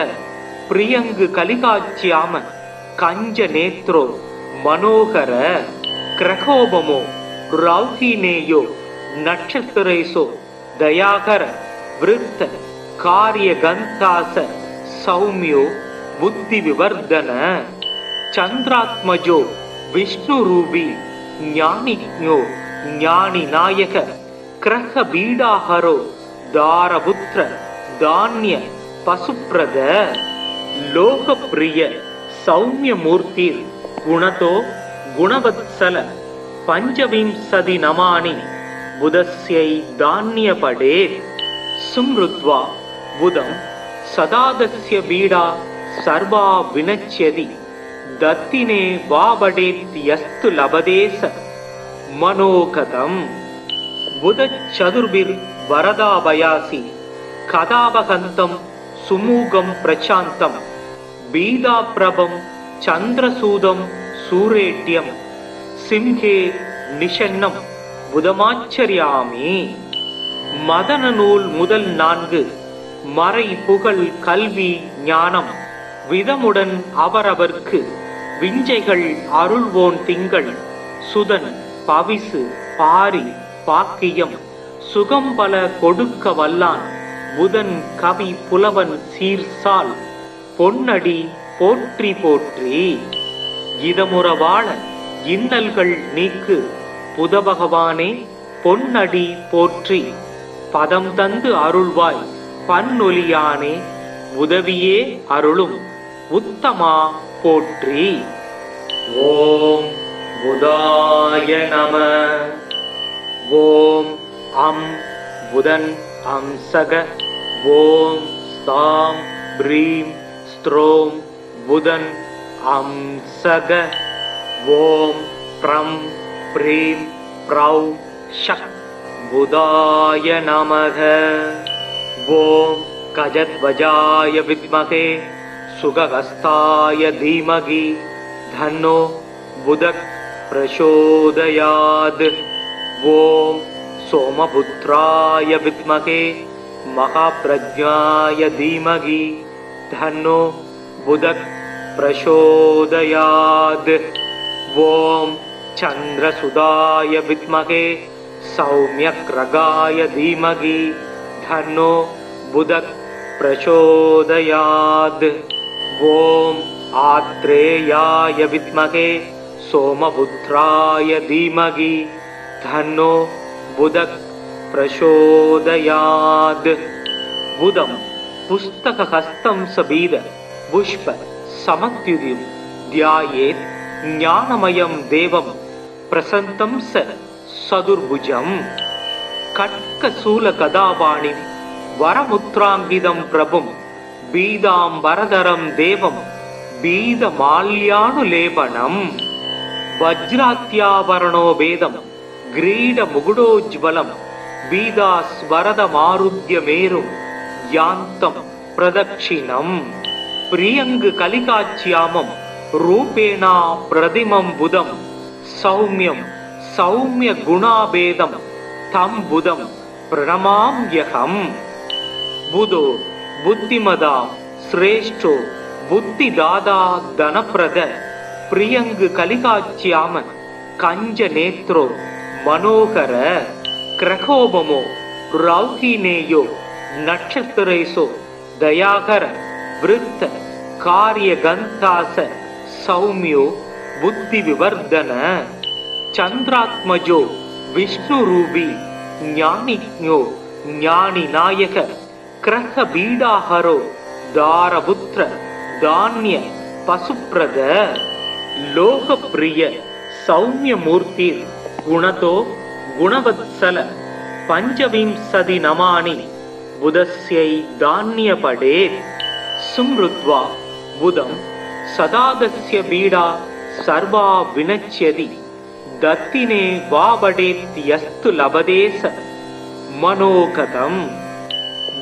பிரியங்கு கலிகாச்சியாம கஞ்ச நேத்ரோ மனோகர கிரகோபமோ ரௌஹினேயோ நட்சத்திரேசோ தயாகர விருத்த காரிய கந்தாச சௌமியோ புத்தி விவர்தன. சந்திராத்மஜோ விஷ்ணு ரூபி ஞானிஜ்ஞோ ஞானி நாயக கிரக பீடாஹரோ தாரபுத்ர தானிய பசுப்ரத. லோகப்பிரிய சௌமிய மூர்த்திர் குணதோ குணவத்சல பஞ்சவிம்சதி நமானி புதஸ்யை தானியபடே. சும்ருத்வா புதம் சதாதஸ்ய பீடா சர்வா வினச்யதி தத்தினே வாபடேத் யஸ்து லபதேச மனோகதம். புதச் சதுர்பிர் வரதாபயாசி கதாபகந்தம் சுமூகம் பிரசாந்தம் பீதாபிரபம் சந்திரசூதம் சூரேட்யம் சிம்ஹே நிஷன்னம் புதமாச்சரியாமி. மதன நூல் முதல் 4 மறை புகழ் கல்வி ஞானம் விதமுடன் அவரவர்க்கு விஞ்சைகள் அருள்வோன் திங்கள் சுதன் பவிசு பாரி பாக்கியம் சுகம்பல கொடுக்க வல்லான் புதன் கவி புலவன் சீர்சால் பொன்னடி போற்றி போற்றி. இதமுறவாழ இன்னல்கள் நீக்கு புதபகவானே பொன்னடி போற்றி. பதம் தந்து அருள்வாய் பன்னொலியானே உதவியே அருளும் உத்தமா போற்றி. ஓம் புதாய நம. ஓம் அம் புதன் அம்சக. ஓம் ஸ்தாம் ப்ரீம் ஸ்த்ரோம் புதன் அம்சக. ஓம் ப்ரம் ப்ரீம் ப்ரௌ ஷக் बुधाय नमः। ॐ गजध्वजाय विद्महे सुगहस्ताय धीमहि तन्नो बुधः प्रचोदयात्। ॐ सोमपुत्राय विद्महे महाप्रज्ञाय धीमहि तन्नो बुधः प्रचोदयात्। ॐ चन्द्रसुधाय विद्महे सौम्यग्रगाय धीमहि तन्नो बुधः प्रचोदयात्। ॐ आत्रेयाय विद्महे सोमपुत्राय धीमहि तन्नो बुधः प्रचोदयात्। बुधं पुस्तकहस्तं सबीद पुष्प समत्युदिं ध्यायेत् ज्ञानमयं देवं प्रसन्तं सदुर्भुजं। खड्गशूलगदापाणिं वरमुद्राङ्कितं प्रभुं बीदाम्बरधरं देवं बीदमाल्यानुलेपनं। वज्रात्याभरणो वेदं ग्रीडमुकुटोज्ज्वलं बीदास्वरदमारुह्य यान्तं प्रदक्षिणम्। प्रियङ्गकलिकाच्यामं रूपेण प्रतिमं बुधं सौम्यं सौम्यगुणाभेदं तं बुधं प्रणमाम्यहम्। बुधो बुद्धिमदां श्रेष्ठो बुद्धिदाता धनप्रद प्रियङ्गकलिकाच्याम कञ्जनेत्रो मनोहर। क्रकोपमो रौहिणेयो नक्षत्रेषु दयाकर वृत्त कार्यगन्तास सौम्यो बुद्धिविवर्धन। चन्द्रात्मजो विष्णुरूपी ज्ञानिज्ञो ज्ञानिनायक ग्रहबीडाहरो दारपुत्र धान्य पशुप्रद। लोकप्रिय सौम्यमूर्ति गुणतो गुणवत्सल पंचविंशति नमानि बुधस्यै धान्यपडेत्। सुमृत्वा बुधं सदादस्य पीडा सर्वा विनश्यति दत्तिने वाबडेत् यस्तु लभदेस मनोगतम्।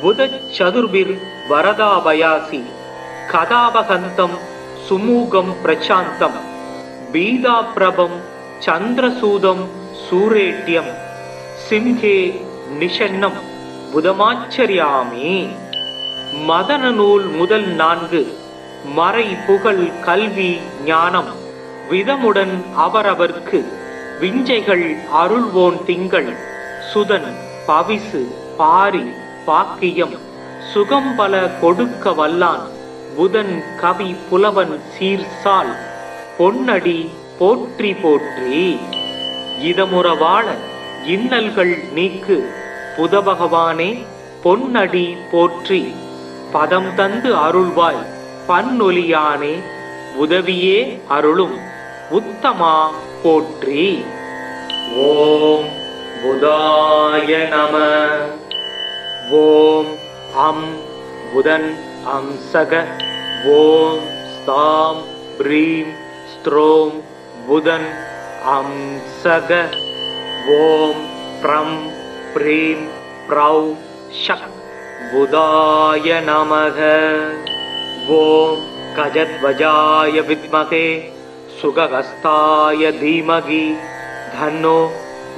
बुधचतुर्भिर्वरदाभयासि कदावहन्तं सुमुखं प्रशान्तं बीदाप्रभं चन्द्रसूदं सूरेट्यं सिंहे निषन्नं बुधमाचर्यामि। மதன நூல் முதல் 4 மறை புகழ் கல்வி ஞானம் விதமுடன் அவரவர்க்கு விஞ்சைகள் அருள்வோன் திங்கள் சுதன் பவிசு பாரி பாக்கியம் சுகம் பல கொடுக்க வல்லான் புதன் கவி புலவன் சீர்சால் பொன்னடி போற்றி போற்றி. இதமுறவாழ இன்னல்கள் நீக்கு புத பகவானே பொன்னடி போற்றி. பதம் தந்து அருள்வாய் பன்னொலியானே உதவியே அருளும் உத்தமா போற்றி. ஓம் புதாய நம. ஓம் அம் புதன் அம்சக. ஓம் ஸ்தாம் ப்ரீம் ஸ்த்ரோம் புதன் அம்சக. ஓம் ப்ரம் ப்ரீம் ப்ரௌ ஷக் புதாய நமக. ஓம் கஜத்வஜாய வித்மகே சுகஹஸ்தாய தீமகி தன்னோ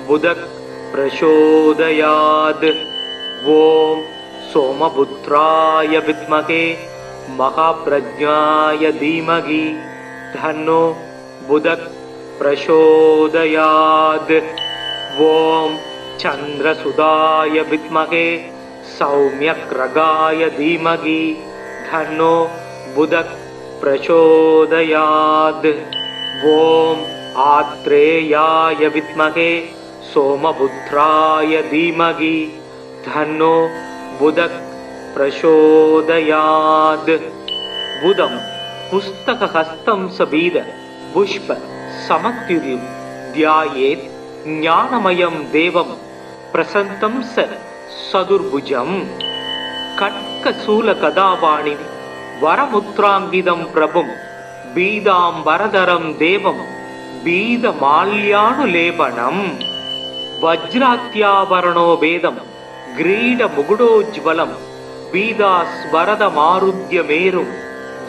புதக் பிரசோதயாத். ஓம் சோமபுத்ராய வித்மகே மகாப்ரஜ்ஞாய தீமகி தன்னோ புதக் பிரசோதயாத். ஓம் சந்திரசுதாய வித்மகே सौम्यग्रगाय धीमहि तन्नो बुधः प्रचोदयात्. ॐ आत्रेयाय विद्महे सोमपुत्राय धीमहि तन्नो बुधः प्रचोदयात्. बुधं पुस्तकहस्तं सबीद पुष्प समत्युदिं ध्यायेत् ज्ञानमयं देवं प्रसन्तं सदुर्भुजं. खड्गशूलगदापाणिं वरमुद्राङ्कितं प्रभुं बीदाम्बरधरं देवं बीदमाल्यानुलेपनं. वज्रात्यावरणो वेदं ग्रीडमुकुटोज्ज्वलं पीतास्वरदमारुह्य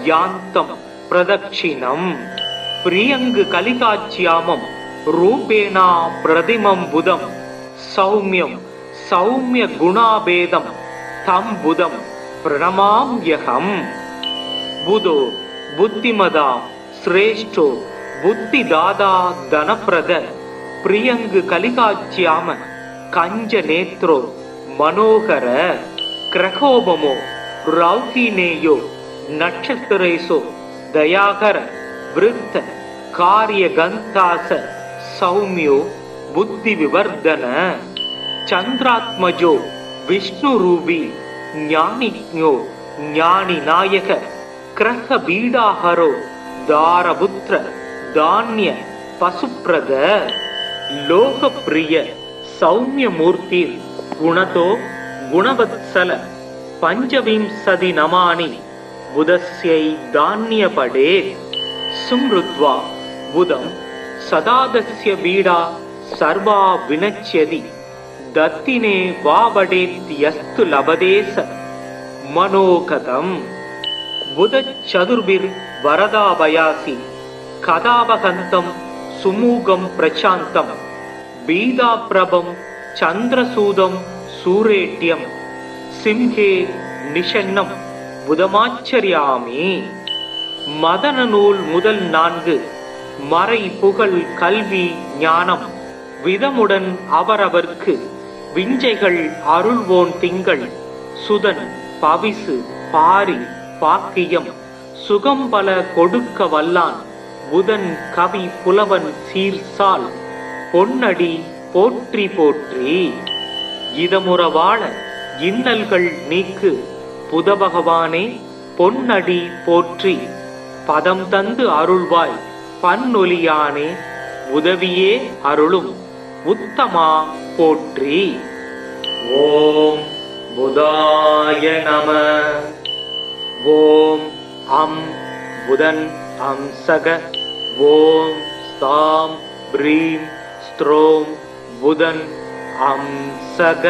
यान्तं प्रदक्षिणम् प्रियङ्ग कलिकाच्यामं रूपेणा प्रतिमं बुधं सौम्यं सौम्यगुणाभेदं तं बुधं प्रणमाम्यहम्। बुधो बुद्धिमदा श्रेष्ठो बुद्धिदाता धनप्रद प्रियङ्ग कलिकाच्याम कञ्जनेत्रो मनोहर क्रकोपमो रौहिणेयो नक्षत्रेषु दयाकर वृत्त कार्यगन्तास सौम्यो बुद्धिविवर्धन चन्द्रात्मजो विष्णुरूपी ज्ञानिज्ञो ज्ञानिनायक क्रहबीडाहरो दारपुत्र धान्य पशुप्रद लोकप्रिय सौम्यमूर्ति गुणतो गुणवत्सल पंचविंशति नमानि बुधस्यै धान्यपडे सुमृत्वा बुधं सदादस्य बीडा सर्वा विनश्यति दत्तिने वावडेत्यस्तु लभदेस मनोगतम् बुध चतुर्भिर् वरदाभयासि कदावहन्तं सुमुगं प्रशान्तं बीदाप्रभं चन्द्रसूदं सूरेट्यं सिंहे निषन्नं बुधमाचर्यामि मदन नूल முதல் 4 மறை புகழ் கல்வி ஞானம் விதமுடன் அவரவர்க்கு விஞ்சைகள் அருள்வோன் திங்கள் சுதன் பவிசு பாரி பாக்கியம் சுகம் பல கொடுக்க வல்லான் புதன் கவி புலவன் சீர்சால் பொன்னடி போற்றி போற்றி இதமுற வாழ இன்னல்கள் நீக்கு புத பகவானே பொன்னடி போற்றி பதம் தந்து அருள்வாய் பன்னொலியானே உதவியே அருளும் உத்தமா போற்றி. ஓம் புதாய நம. ஓம் அம் புதன் அம்சக. ஓம் ஸ்தாம் ப்ரீம் ஸ்த்ரோம் புதன் அம்சக.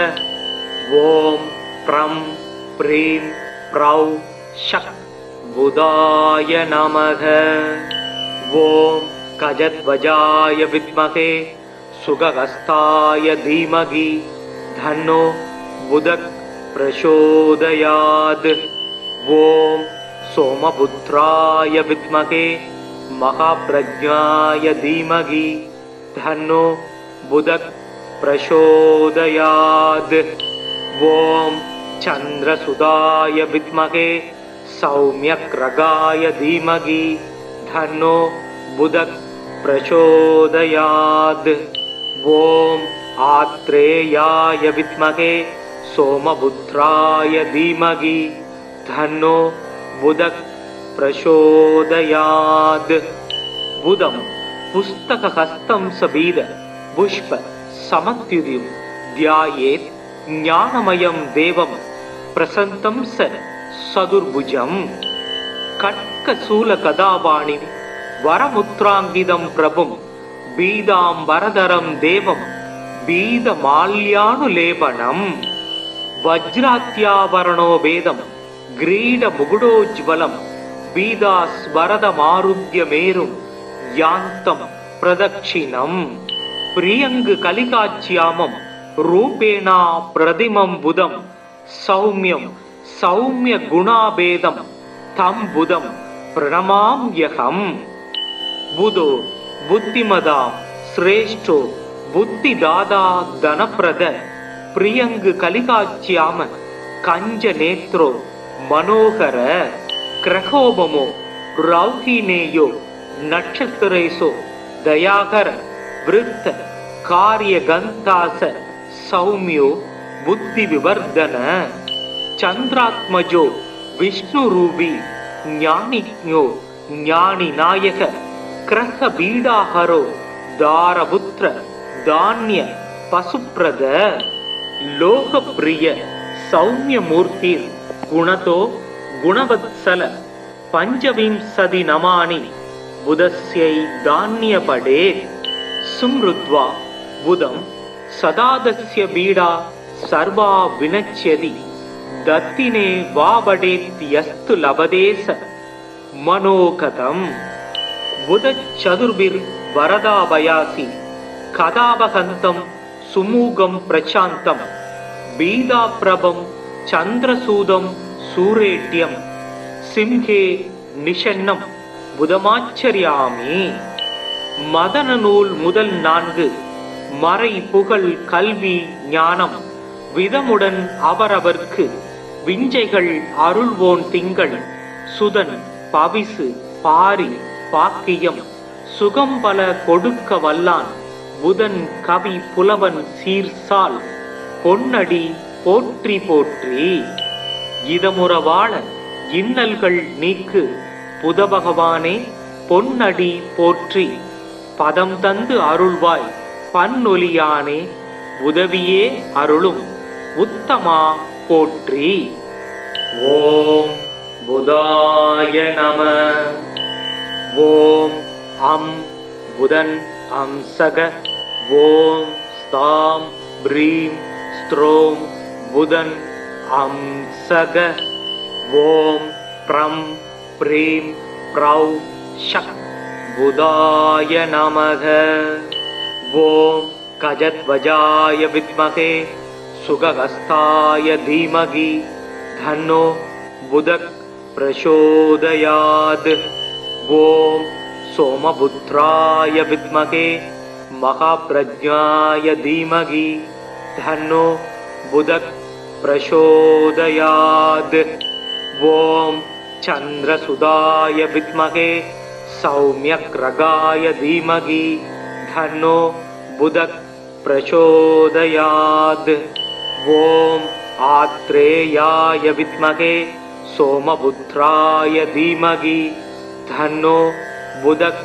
ஓம் ப்ரம் ப்ரீம் ப்ரௌ ஷக் புதாய நமக. ஓம் கஜத்வஜாய வித்மகே சுகஹஸ்தாய தீமகி தன்னோ புதக் பிரசோதயாத். ஓம் சோமபுத்ராய வித்மகே மகாப்ரஜ்ஞாய தீமகி தன்னோ புதக் பிரசோதயாத். ஓம் சந்திரசுதாய வித்மகே சௌம்யக்ரகாய தீமகி தன்னோ புதக் பிரசோதயாத். ஓம் ஆத்ரேயாய வித்மகே சோமபுத்ராய தீமகி தன்னோ புதக் பிரசோதயாத். புதம் புஸ்தகஹஸ்தம் சபீத புஷ்ப சமத்யுதிம் தியாயேத் ஞானமயம் தேவம் பிரசந்தம் ச சதுர்புஜம். கட்கசூல கதாபாணி வரமுத்ராங்கிதம் பிரபும் பீதாம்பரதரம் தேவம் பீதமால்யானுலேபனம். வஜ்ராத்யாவரணோ வேதம் கிரீடமுகுடோஜ்வலம் பீதாஸ்வரதமாருத்யமேரும் யாந்தம் பிரதக்ஷிணம். பிரியங்கு கலிகாச்சியாமம் ரூபேணா பிரதிமம் புதம் சௌமியம் சௌமிய குணாபேதம் தம் புதம் பிரணமாம்யகம். புதோ புத்திமதா சிரேஷ்டோ புத்திதாதா தனப்பிரத பிரியங்கு கலிகாச்சியாம கஞ்ச நேத்ரோ மனோகர கிரகோபமோ ரௌஹிணேயோ நட்சத்திரேசோ தயாகர விருத்த காரியகந்தாச சௌமியோ புத்தி விவர்தன. சந்திராத்மஜோ விஷ்ணுரூபி ஞானிஜ்ஞோ ஞானிநாயக கிரகபீடாஹரோ தாரபுத்திர தான்ய பசுப்ரத. லோகப்பிரிய சௌமியமூர்த்தி குணதோ குணவத்சல பஞ்சவிம்சதி நமானி புதஸ்யை தான்யபடே. சும்ருத்வா புதம் சதாதஸ்ய பீடா சர்வா வினச்யதி தத்தினே வாபடேத்யஸ்து லபதேச மனோகதம் புதச்சதுர்பிர் வரதாபயாசி கதாபகந்தம் சுமூகம் பிரசாந்தம் பீதாப்ரபம் சந்திரசூதம் சூரேட்யம் சிம்ஹே நிஷன்னம் புதமாச்சரியாமி. மதன நூல் முதல் 4 மறை புகழ் கல்வி ஞானம் விதமுடன் அவரவர்க்கு விஞ்சைகள் அருள்வோன் திங்கள் சுதன் பவிசு பாரி பாக்கியம் சுகம் பல கொடுக்க வல்லான் புதன் கவி புலவன் சீர்சால் பொன்னடி போற்றி போற்றி. இதமுறவாழ இன்னல்கள் நீக்கு புதபகவானே பொன்னடி போற்றி. பதம் தந்து அருள்வாய் பன்னொலியானே உதவியே அருளும் உத்தமா போற்றி. ஓம் புதாய நம. ஓம் அம் புதன் அம்சக. ஓம் ஸ்தாம் ப்ரீம் ஸ்த்ரோம் புதன் அம்சக. ஓம் ப்ரம் ப்ரீம் ப்ரௌ ஷக் புதாய நமக. ஓம் கஜத்வஜாய வித்மகே சுகஹஸ்தாய தீமகி தன்னோ புதக் பிரசோதயாத். ஓம் சோமபுத்ராய வித்மகே மகாப்ரஜ்ஞாய தீமகி தன்னோ புதக் பிரசோதயாத். ஓம் சந்திரசுதாய வித்மகே சௌம்யக்ரகாய தீமகி தன்னோ புதக் பிரசோதயாத். ஓம் ஆத்ரேயாய வித்மகே சோமபுத்ராய தீமகி தன்னோ புதக்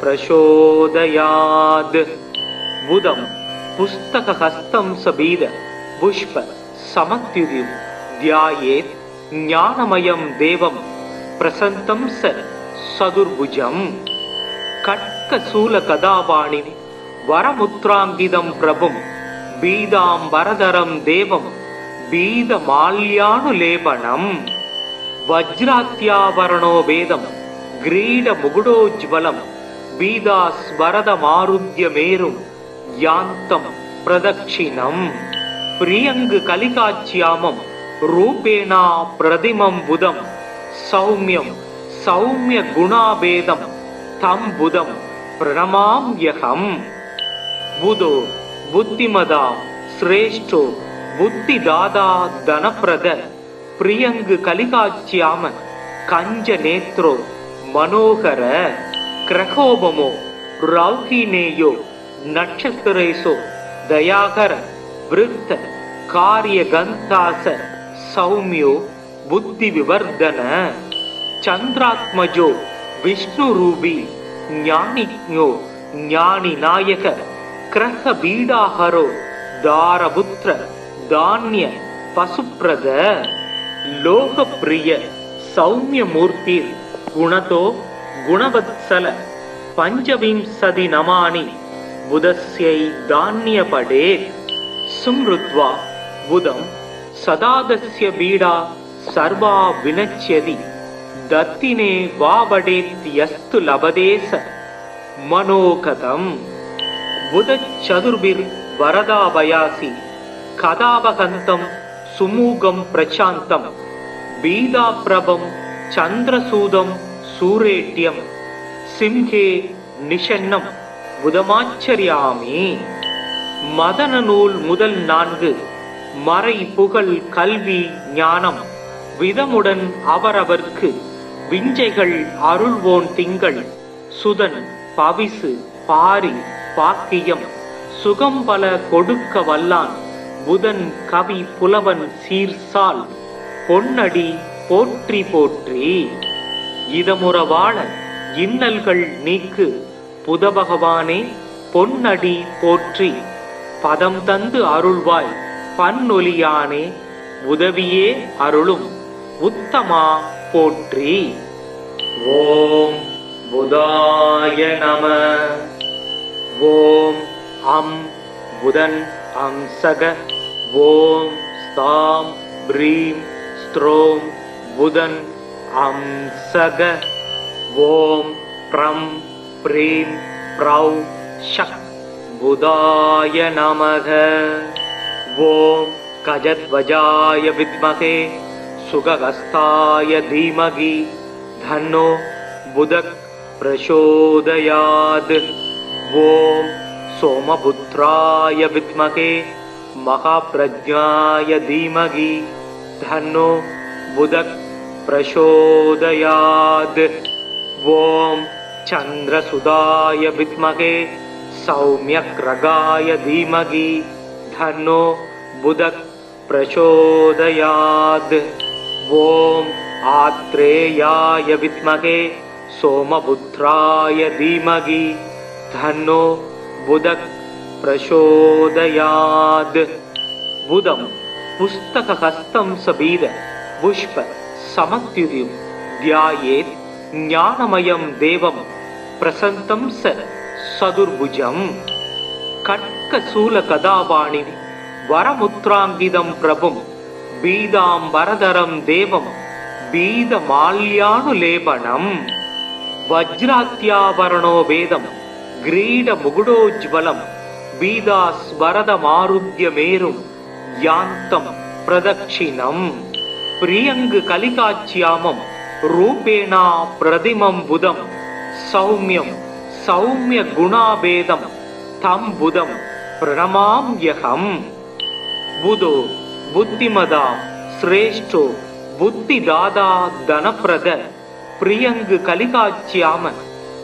பிரசோதயாத். புதம் புஸ்தகஹஸ்தம் சபீத புஷ்ப சமத்யுதிம் தியாயேத் ஞானமயம் தேவம் பிரசந்தம் சதுர்புஜம். கட்கசூல கதாபாணிம் வரமுத்ராங்கிதம் பிரபும் பீதாம்பரதரம் தேவம் பீதமால்யானுலேபனம். வஜ்ராத்யாவரணோ வேதம் கிரீட முகுடோஜ்வலம் பீதாஸ்வரதமாருத்யமேரும் யாந்தம் பிரதக்ஷிணம். பிரியங்கு கலிகாச்சியாமம் ரூபேணா பிரதிமம் புதம் சௌமியம் சௌமிய குணாபேதம் தம் புதம் பிரணமாம்யகம். புதோ புத்திமதா சிரேஷ்டோ புத்திதாதா தனப்பிரத பிரியங்கு கலிகாச்சியாம கஞ்ச நேத்ரோ மனோகர கிரகோபமோ ரௌஹினேயோ நட்சத்திரேசோ தயாகர விருத்த காரிய கந்தாச சௌமியோ புத்தி விவர்தன. சந்திராத்மஜோ விஷ்ணு ரூபி ஞானிக்ஞோ ஞானி நாயக கிரக பீடாஹரோ தாரபுத்ர தானிய பசுப்ரத. லோகப்பிரிய சௌமிய மூர்த்திர் குணதோ குணவத்சல பஞ்சவிம்சதி நமானி புதஸ்யை தானியபடே. சும்ருத்வா புதம் சதாதஸ்ய பீடா சர்வா வினச்யதி தத்தினே வாபடேத்யஸ்து லபதேச மனோகதம். புதச்சதுர்பிர் வரதாபயாசி கதாபகந்தம் சுமூகம் பிரசாந்தம் பீதாப்ரபம் சந்திரசூதம் சூரேட்யம் சிம்ஹே நிஷன்னம் புதமாச்சரியாமி. மதன நூல் முதல் 4 மறை புகழ் கல்வி ஞானம் விதமுடன் அவரவர்க்கு விஞ்சைகள் அருள்வோன் திங்கள் சுதன் பவிசு பாரி பாக்கியம் சுகம் பல கொடுக்க வல்லான் புதன் கவி புலவன் சீர்சால் பொன்னடி போற்றி போற்றி. இதமுறவாழ இன்னல்கள் நீக்கு புதபகவானே பொன்னடி போற்றி. பதம் தந்து அருள்வாய் பன்னொலியானே உதவியே அருளும் உத்தமா போற்றி. ஓம் புதாய நம. ஓம் அம் புதன் अंसग ओम स्तां ब्रीं स्त्रों बुधन अंसग ओम प्रं प्रीं प्रौ शक बुधाय नमः। ओम गजध्वजाय विद्महे सुगहस्ताय धीमहि धन्नो बुधः प्रचोदयात्। ओम सोमपुत्राय विद्महे महाप्रज्ञाय धीमहि धन्नो बुधः प्रचोदयात्। ओम चंद्रसुधाय विद्महे सौम्यग्रगाय धीमहि धन्नो बुधः प्रचोदयात्। ओम आत्रेयाय विद्महे सोमपुत्राय धीमहि धन्नो बुधः प्रचोदयात्। बुधं पुस्तकहस्तं सबीद पुष्प समत्युदिं ध्यायेत् ज्ञानमयं देवं प्रसन्तं स सदुर्भुजं। खड्गशूलगदापाणिं वरमुद्राङ्गितं प्रभुं बीदाम्बरधरं देवं बीदमाल्यानुलेपनं। वज्रात्याभरणो वेदं ग्रीडमुकुटोज्ज्वलं बीदास्वरदमारुह्यमेरुं यान्तं प्रदक्षिणं। प्रियङ्गकलिकाच्यामं रूपेणा प्रतिमं बुधं सौम्यं सौम्यगुणाभेदं तं बुधं प्रणमाम्यहं। बुधो बुद्धिमदा श्रेष्ठो बुद्धिदाता धनप्रद प्रियङ्गकलिकाच्याम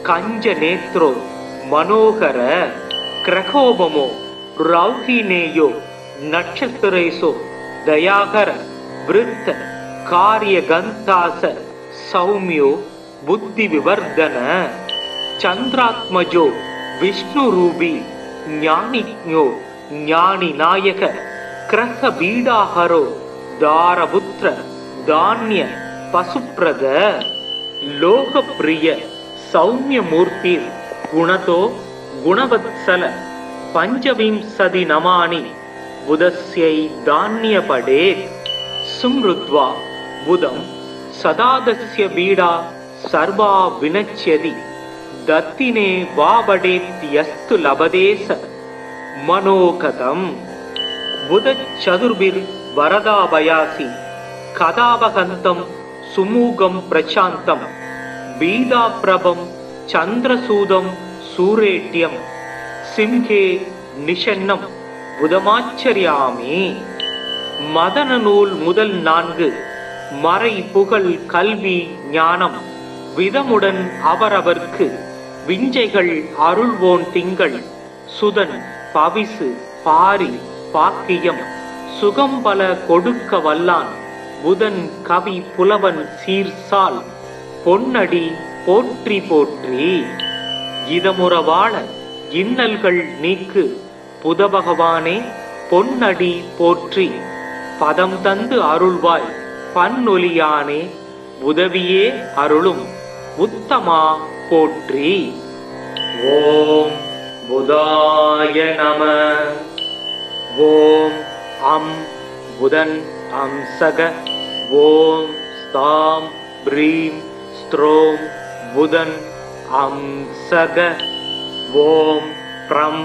कञ्जनेत्रो मनोहर। क्रकोपमो रौहिणेयो नक्षत्रेषु दयाकर वृत्त कार्यगन्तास सौम्यो बुद्धिविवर्धन। चंद्रात्मजो विष्णुरूपी ज्ञानिज्ञो ज्ञानिनायक क्रहबीडाहरो दारपुत्र धान्य पशुप्रद। लोकप्रिय सौम्यमूर्ति गुणतो गुणवत्सल पंचविंशति नमानि बुधस्यै धान्यपडेत्। सुमृद्वा बुधं सदादस्य बीडा सर्वा विनश्यति दत्तिने वावडेत् यस्तु लभते स मनोगतम्। बुधचतुर्भिर्वरदाभयासि कदावहन्तं सुमुखं प्रशान्तं बीदाप्रभं चन्द्रसूदं सूरेट्यं सिंहे निषन्नं புதமாச்சரியாமி. மதன நூல் முதல் 4 மறை புகழ் கல்வி ஞானம் விதமுடன் அவரவர்க்கு விஞ்சைகள் அருள்வோன் திங்கள் சுதன் பவிசு பாரி பாக்கியம் சுகம்பல கொடுக்க வல்லான் புதன் கவி புலவன் சீர்சால் பொன்னடி போற்றி போற்றி. இதமுறவாழ இன்னல்கள் நீக்கு புத பகவானே பொன்னடி போற்றி. பதம் தந்து அருள்வாய் பன்னொலியானே உதவியே அருளும் உத்தமா போற்றி. ஓம் புதாய நம. ஓம் அம் புதன் அம்சக. ஓம் ஸ்தாம் ப்ரீம் ஸ்த்ரோம் புதன் அம்சக. ஓம் ப்ரம்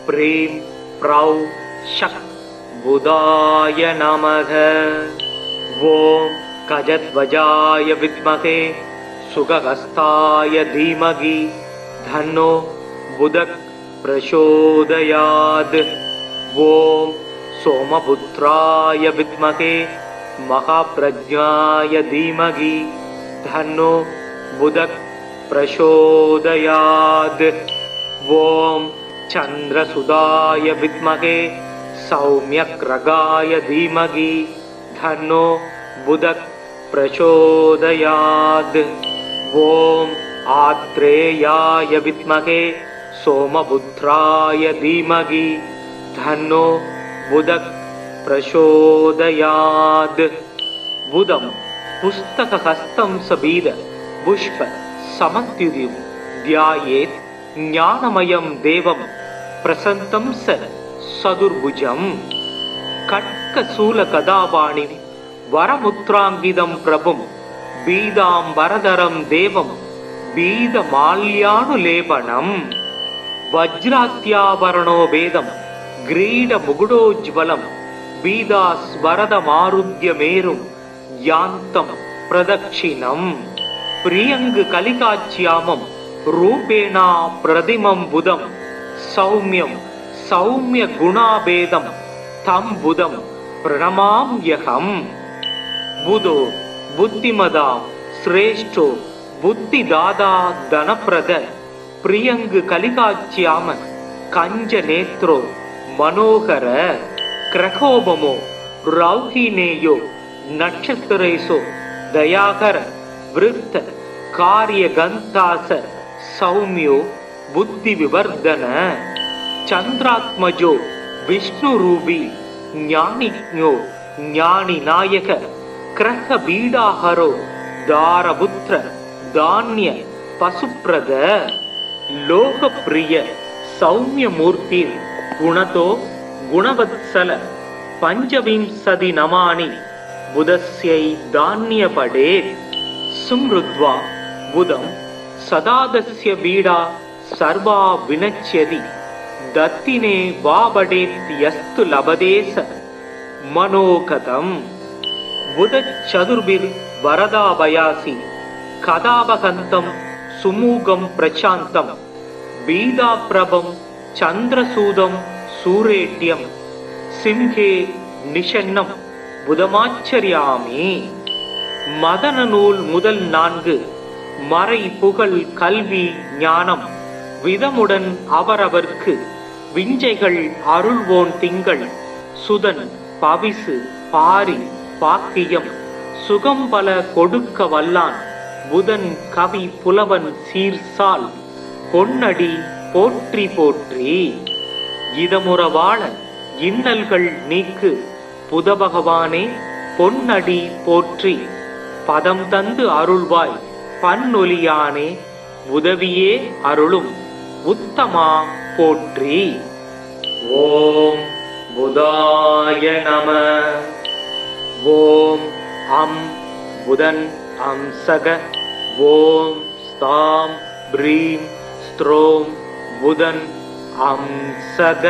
ப்ரீம் ப்ரௌ ஷக் புதாய நமக. ஓம் கஜத்வஜாய வித்மகே சுகஹஸ்தாய தீமகி தன்னோ புதக் பிரசோதயாத். ஓம் சோமபுத்ராய வித்மகே மகாப்ரஜ்ஞாய தீமகி தன்னோ புதக் பிரசோதயாத். ஓம் சந்திரசுதாய வித்மகே சௌம்யக்ரகாய தீமகி தன்னோ புதக் பிரசோதயாத். ஓம் ஆத்ரேயாய வித்மகே சோமபுத்ராய தீமகி தன்னோ புதக் பிரசோதயாத். புதம் புஸ்தகஹஸ்தம் சபீத புஷ்ப समत्युदिं ध्यायेत् ज्ञानमयं देवं प्रसन्तं स சதுர்புஜம் கட்க சூல கதாபாணிம் வரமுத்ராங்கிதம் பிரபும் பீதாம்பரதரம் தேவம் பீத மால்யானுலேபனம் வஜ்ராத்யாபரணோ வேதம் கிரீட முகுடோஜ்வலம் பீதாஸ்வரத மாருத்ய மேரும் யாந்தம் பிரதக்ஷிணம் பிரியங்கு கலிகாச்சியாமம் ரூபேணா பிரதிமம் புதம் சௌமியம் சௌமிய குணாபேதம் தம் புதம் பிரணமாம்யகம் புதோ புத்திமதா சிரேஷ்டோ புத்திதாதா தனப்பிரத பிரியங்கு கலிகாச்சியாம கஞ்ச நேத்ரோ மனோகர கிரகோபமோ ரௌஹினேயோ நட்சத்திரேசோ தயாகர விருத்த காரிய கந்தாச சௌமியோ புத்தி விவர்தன சந்திராத்மஜோ விஷ்ணு ரூபி ஞானிஞோ ஞானி நாயக கிரக பீடாஹரோ தாரபுத்திர தானிய பசுப்ரத லோகப்பிரிய சௌமியமூர்த்தி குணதோ குணவத்சல பஞ்சவிம்சதி நமானி புதஸ்யை தானியபடே சும்ருத்வா புதம் சதாதஸ்ய பீடா சர்வா வினச்யதி தத்தினே வாபடேத்யஸ்து லபதேச மனோகதம் புதச் சதுர்பிர் வரதாபயாசி கதாபகந்தம் சுமூகம் பிரசாந்தம் பீதாப்ரபம் சந்திரசூதம் சூரேட்யம் சிம்ஹே நிஷன்னம் புதமாச்சரியாமி மதன நூல் முதல் 4 மறை புகழ் கல்வி ஞானம் விதமுடன் அவரவர்க்கு விஞ்சைகள் அருள்வோன் திங்கள் சுதன் பவிசு பாரி பாக்கியம் சுகம் பல கொடுக்க வல்லான் புதன் கவி புலவன் சீர்சால் பொன்னடி போற்றி போற்றி இதமுறவாழ இன்னல்கள் நீக்கு புத பகவானே பொன்னடி போற்றி பதம் தந்து அருள்வாய் பன்னொலியானே உதவியே அருளும் உத்தமா போற்றி. ஓம் புதாய நம. ஓம் அம் புதன் அம்சக. ஓம் ஸ்தாம் ப்ரீம் ஸ்த்ரோம் புதன் அம்சக.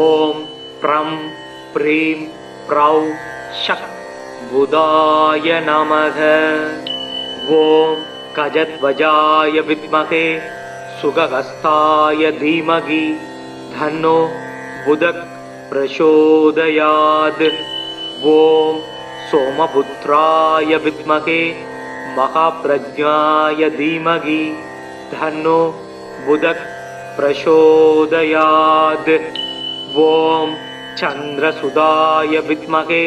ஓம் ப்ரம் ப்ரீம் ப்ரௌ ஷக் புதாய நமக. ஓம் கஜத்வஜாய வித்மகே சுகஹஸ்தாய தீமகி தன்னோ புதக் பிரசோதயாத். ஓம் சோமபுத்ராய வித்மகே மகாப்ரஜ்ஞாய தீமகி தன்னோ புதக் பிரசோதயாத். ஓம் சந்திரசுதாய வித்மகே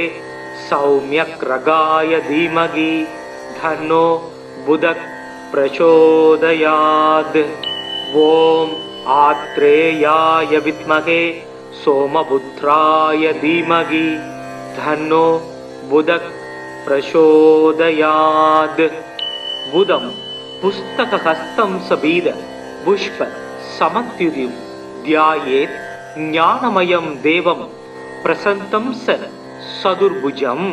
சௌமியக்ரகாய தீமகி தன்னோ புதக் பிரசோதயாத். ஓம் ஆத்ரேயாய வித்மகே சோமபுத்ராய தீமகி தன்னோ புதக் பிரசோதயாத். புதம் புஸ்தகஹஸ்தம் சபீத புஷ்ப சமத்யுதிம் தியாயேத் ஞானமயம் தேவம் பிரசந்தம் ச சதுர்புஜம்.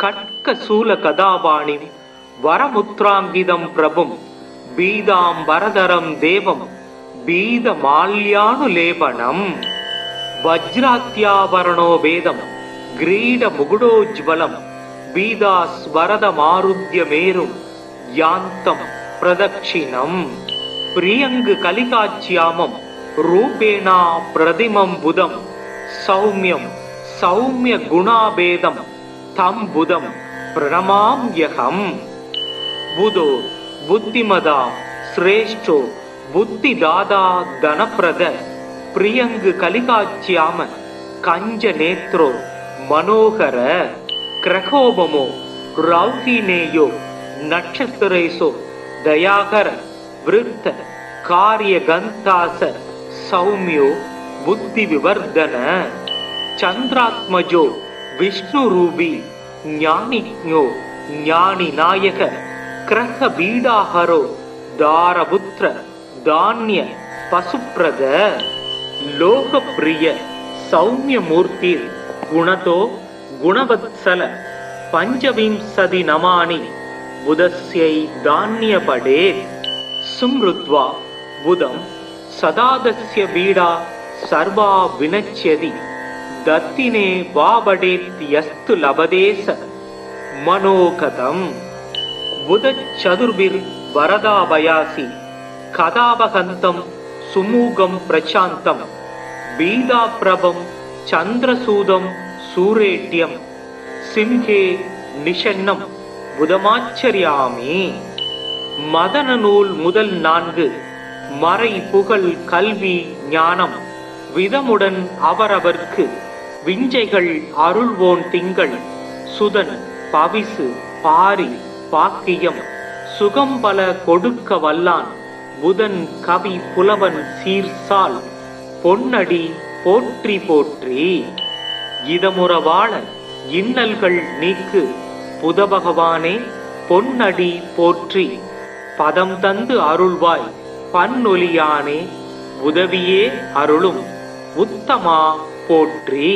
கட்கசூல கதாபாணிம் வரமுத்ராங்கிதம் பிரபும் பீதாம்பரதரம் தேவம் பீத மால்யானுலேபனம். வஜ்ராத்யாபரணோ வேதம் கிரீட முகுடோஜ்வலம் பீதாஸ்வரத மாருத்ய மேரும் யாந்தம் பிரதக்ஷிணம். பிரியங்கு கலிகாச்சியாமம் ரூபேணா பிரதிமம் புதம் சௌமியம் சௌமிய குணாபேதம் தம் புதம் பிரணமாம்யகம். புதோ புத்திமதா சிரேஷ்டோ புத்திதாதா தனப்பிரத பிரியங்கு கலிகாச்சியாம கஞ்ச நேத்ரோ மனோகர கிரகோபமோ ரௌஹினேயோ நட்சத்திரேசோ தயாகர விருத்த காரிய கந்தாச சௌமியோ புத்தி விவர்தன. சந்திராத்மஜோ விஷ்ணு ரூபி ஞானிஞோ ஞானி நாயக கிரக பீடாஹரோ தாரபுத்திர தானிய பசுப்ரத லோகப்பிரிய சௌமியமூர்த்திர் குணதோ குணவத்சல பஞ்சவிம்சதி நமானி புதஸ்யை தான்யபடே சும்ருத்வா புதம் சதாதஸ்ய பீடா சர்வா வினச்யதி தத்தினே வாபடேத் யஸ்து லபதேச மனோகதம். புதச்சதுர்பிர் வரதாபயாசி கதாபகந்தம் சுமூகம் பிரசாந்தம் பீதாப்ரபம் சந்திரசூதம் சூரேட்யம் சிம்ஹே நிஷன்னம் புதமாச்சரியாமி. மதன நூல் முதல் 4 மறை புகழ் கல்வி ஞானம் விதமுடன் அவரவர்க்கு விஞ்சைகள் அருள்வோன் திங்கள் சுதன் பவிசு பாரி பாக்கியம் சுகம்பல கொடுக்க வல்லான் புதன் கவி புலவன் சீர்சால் பொன்னடி போற்றி போற்றி. இதமுறவாள இன்னல்கள் நீக்கு புதபகவானே பொன்னடி போற்றி பதம் தந்து அருள்வாய் பன்னொலியானே உதவியே அருளும் உத்தமா போற்றி.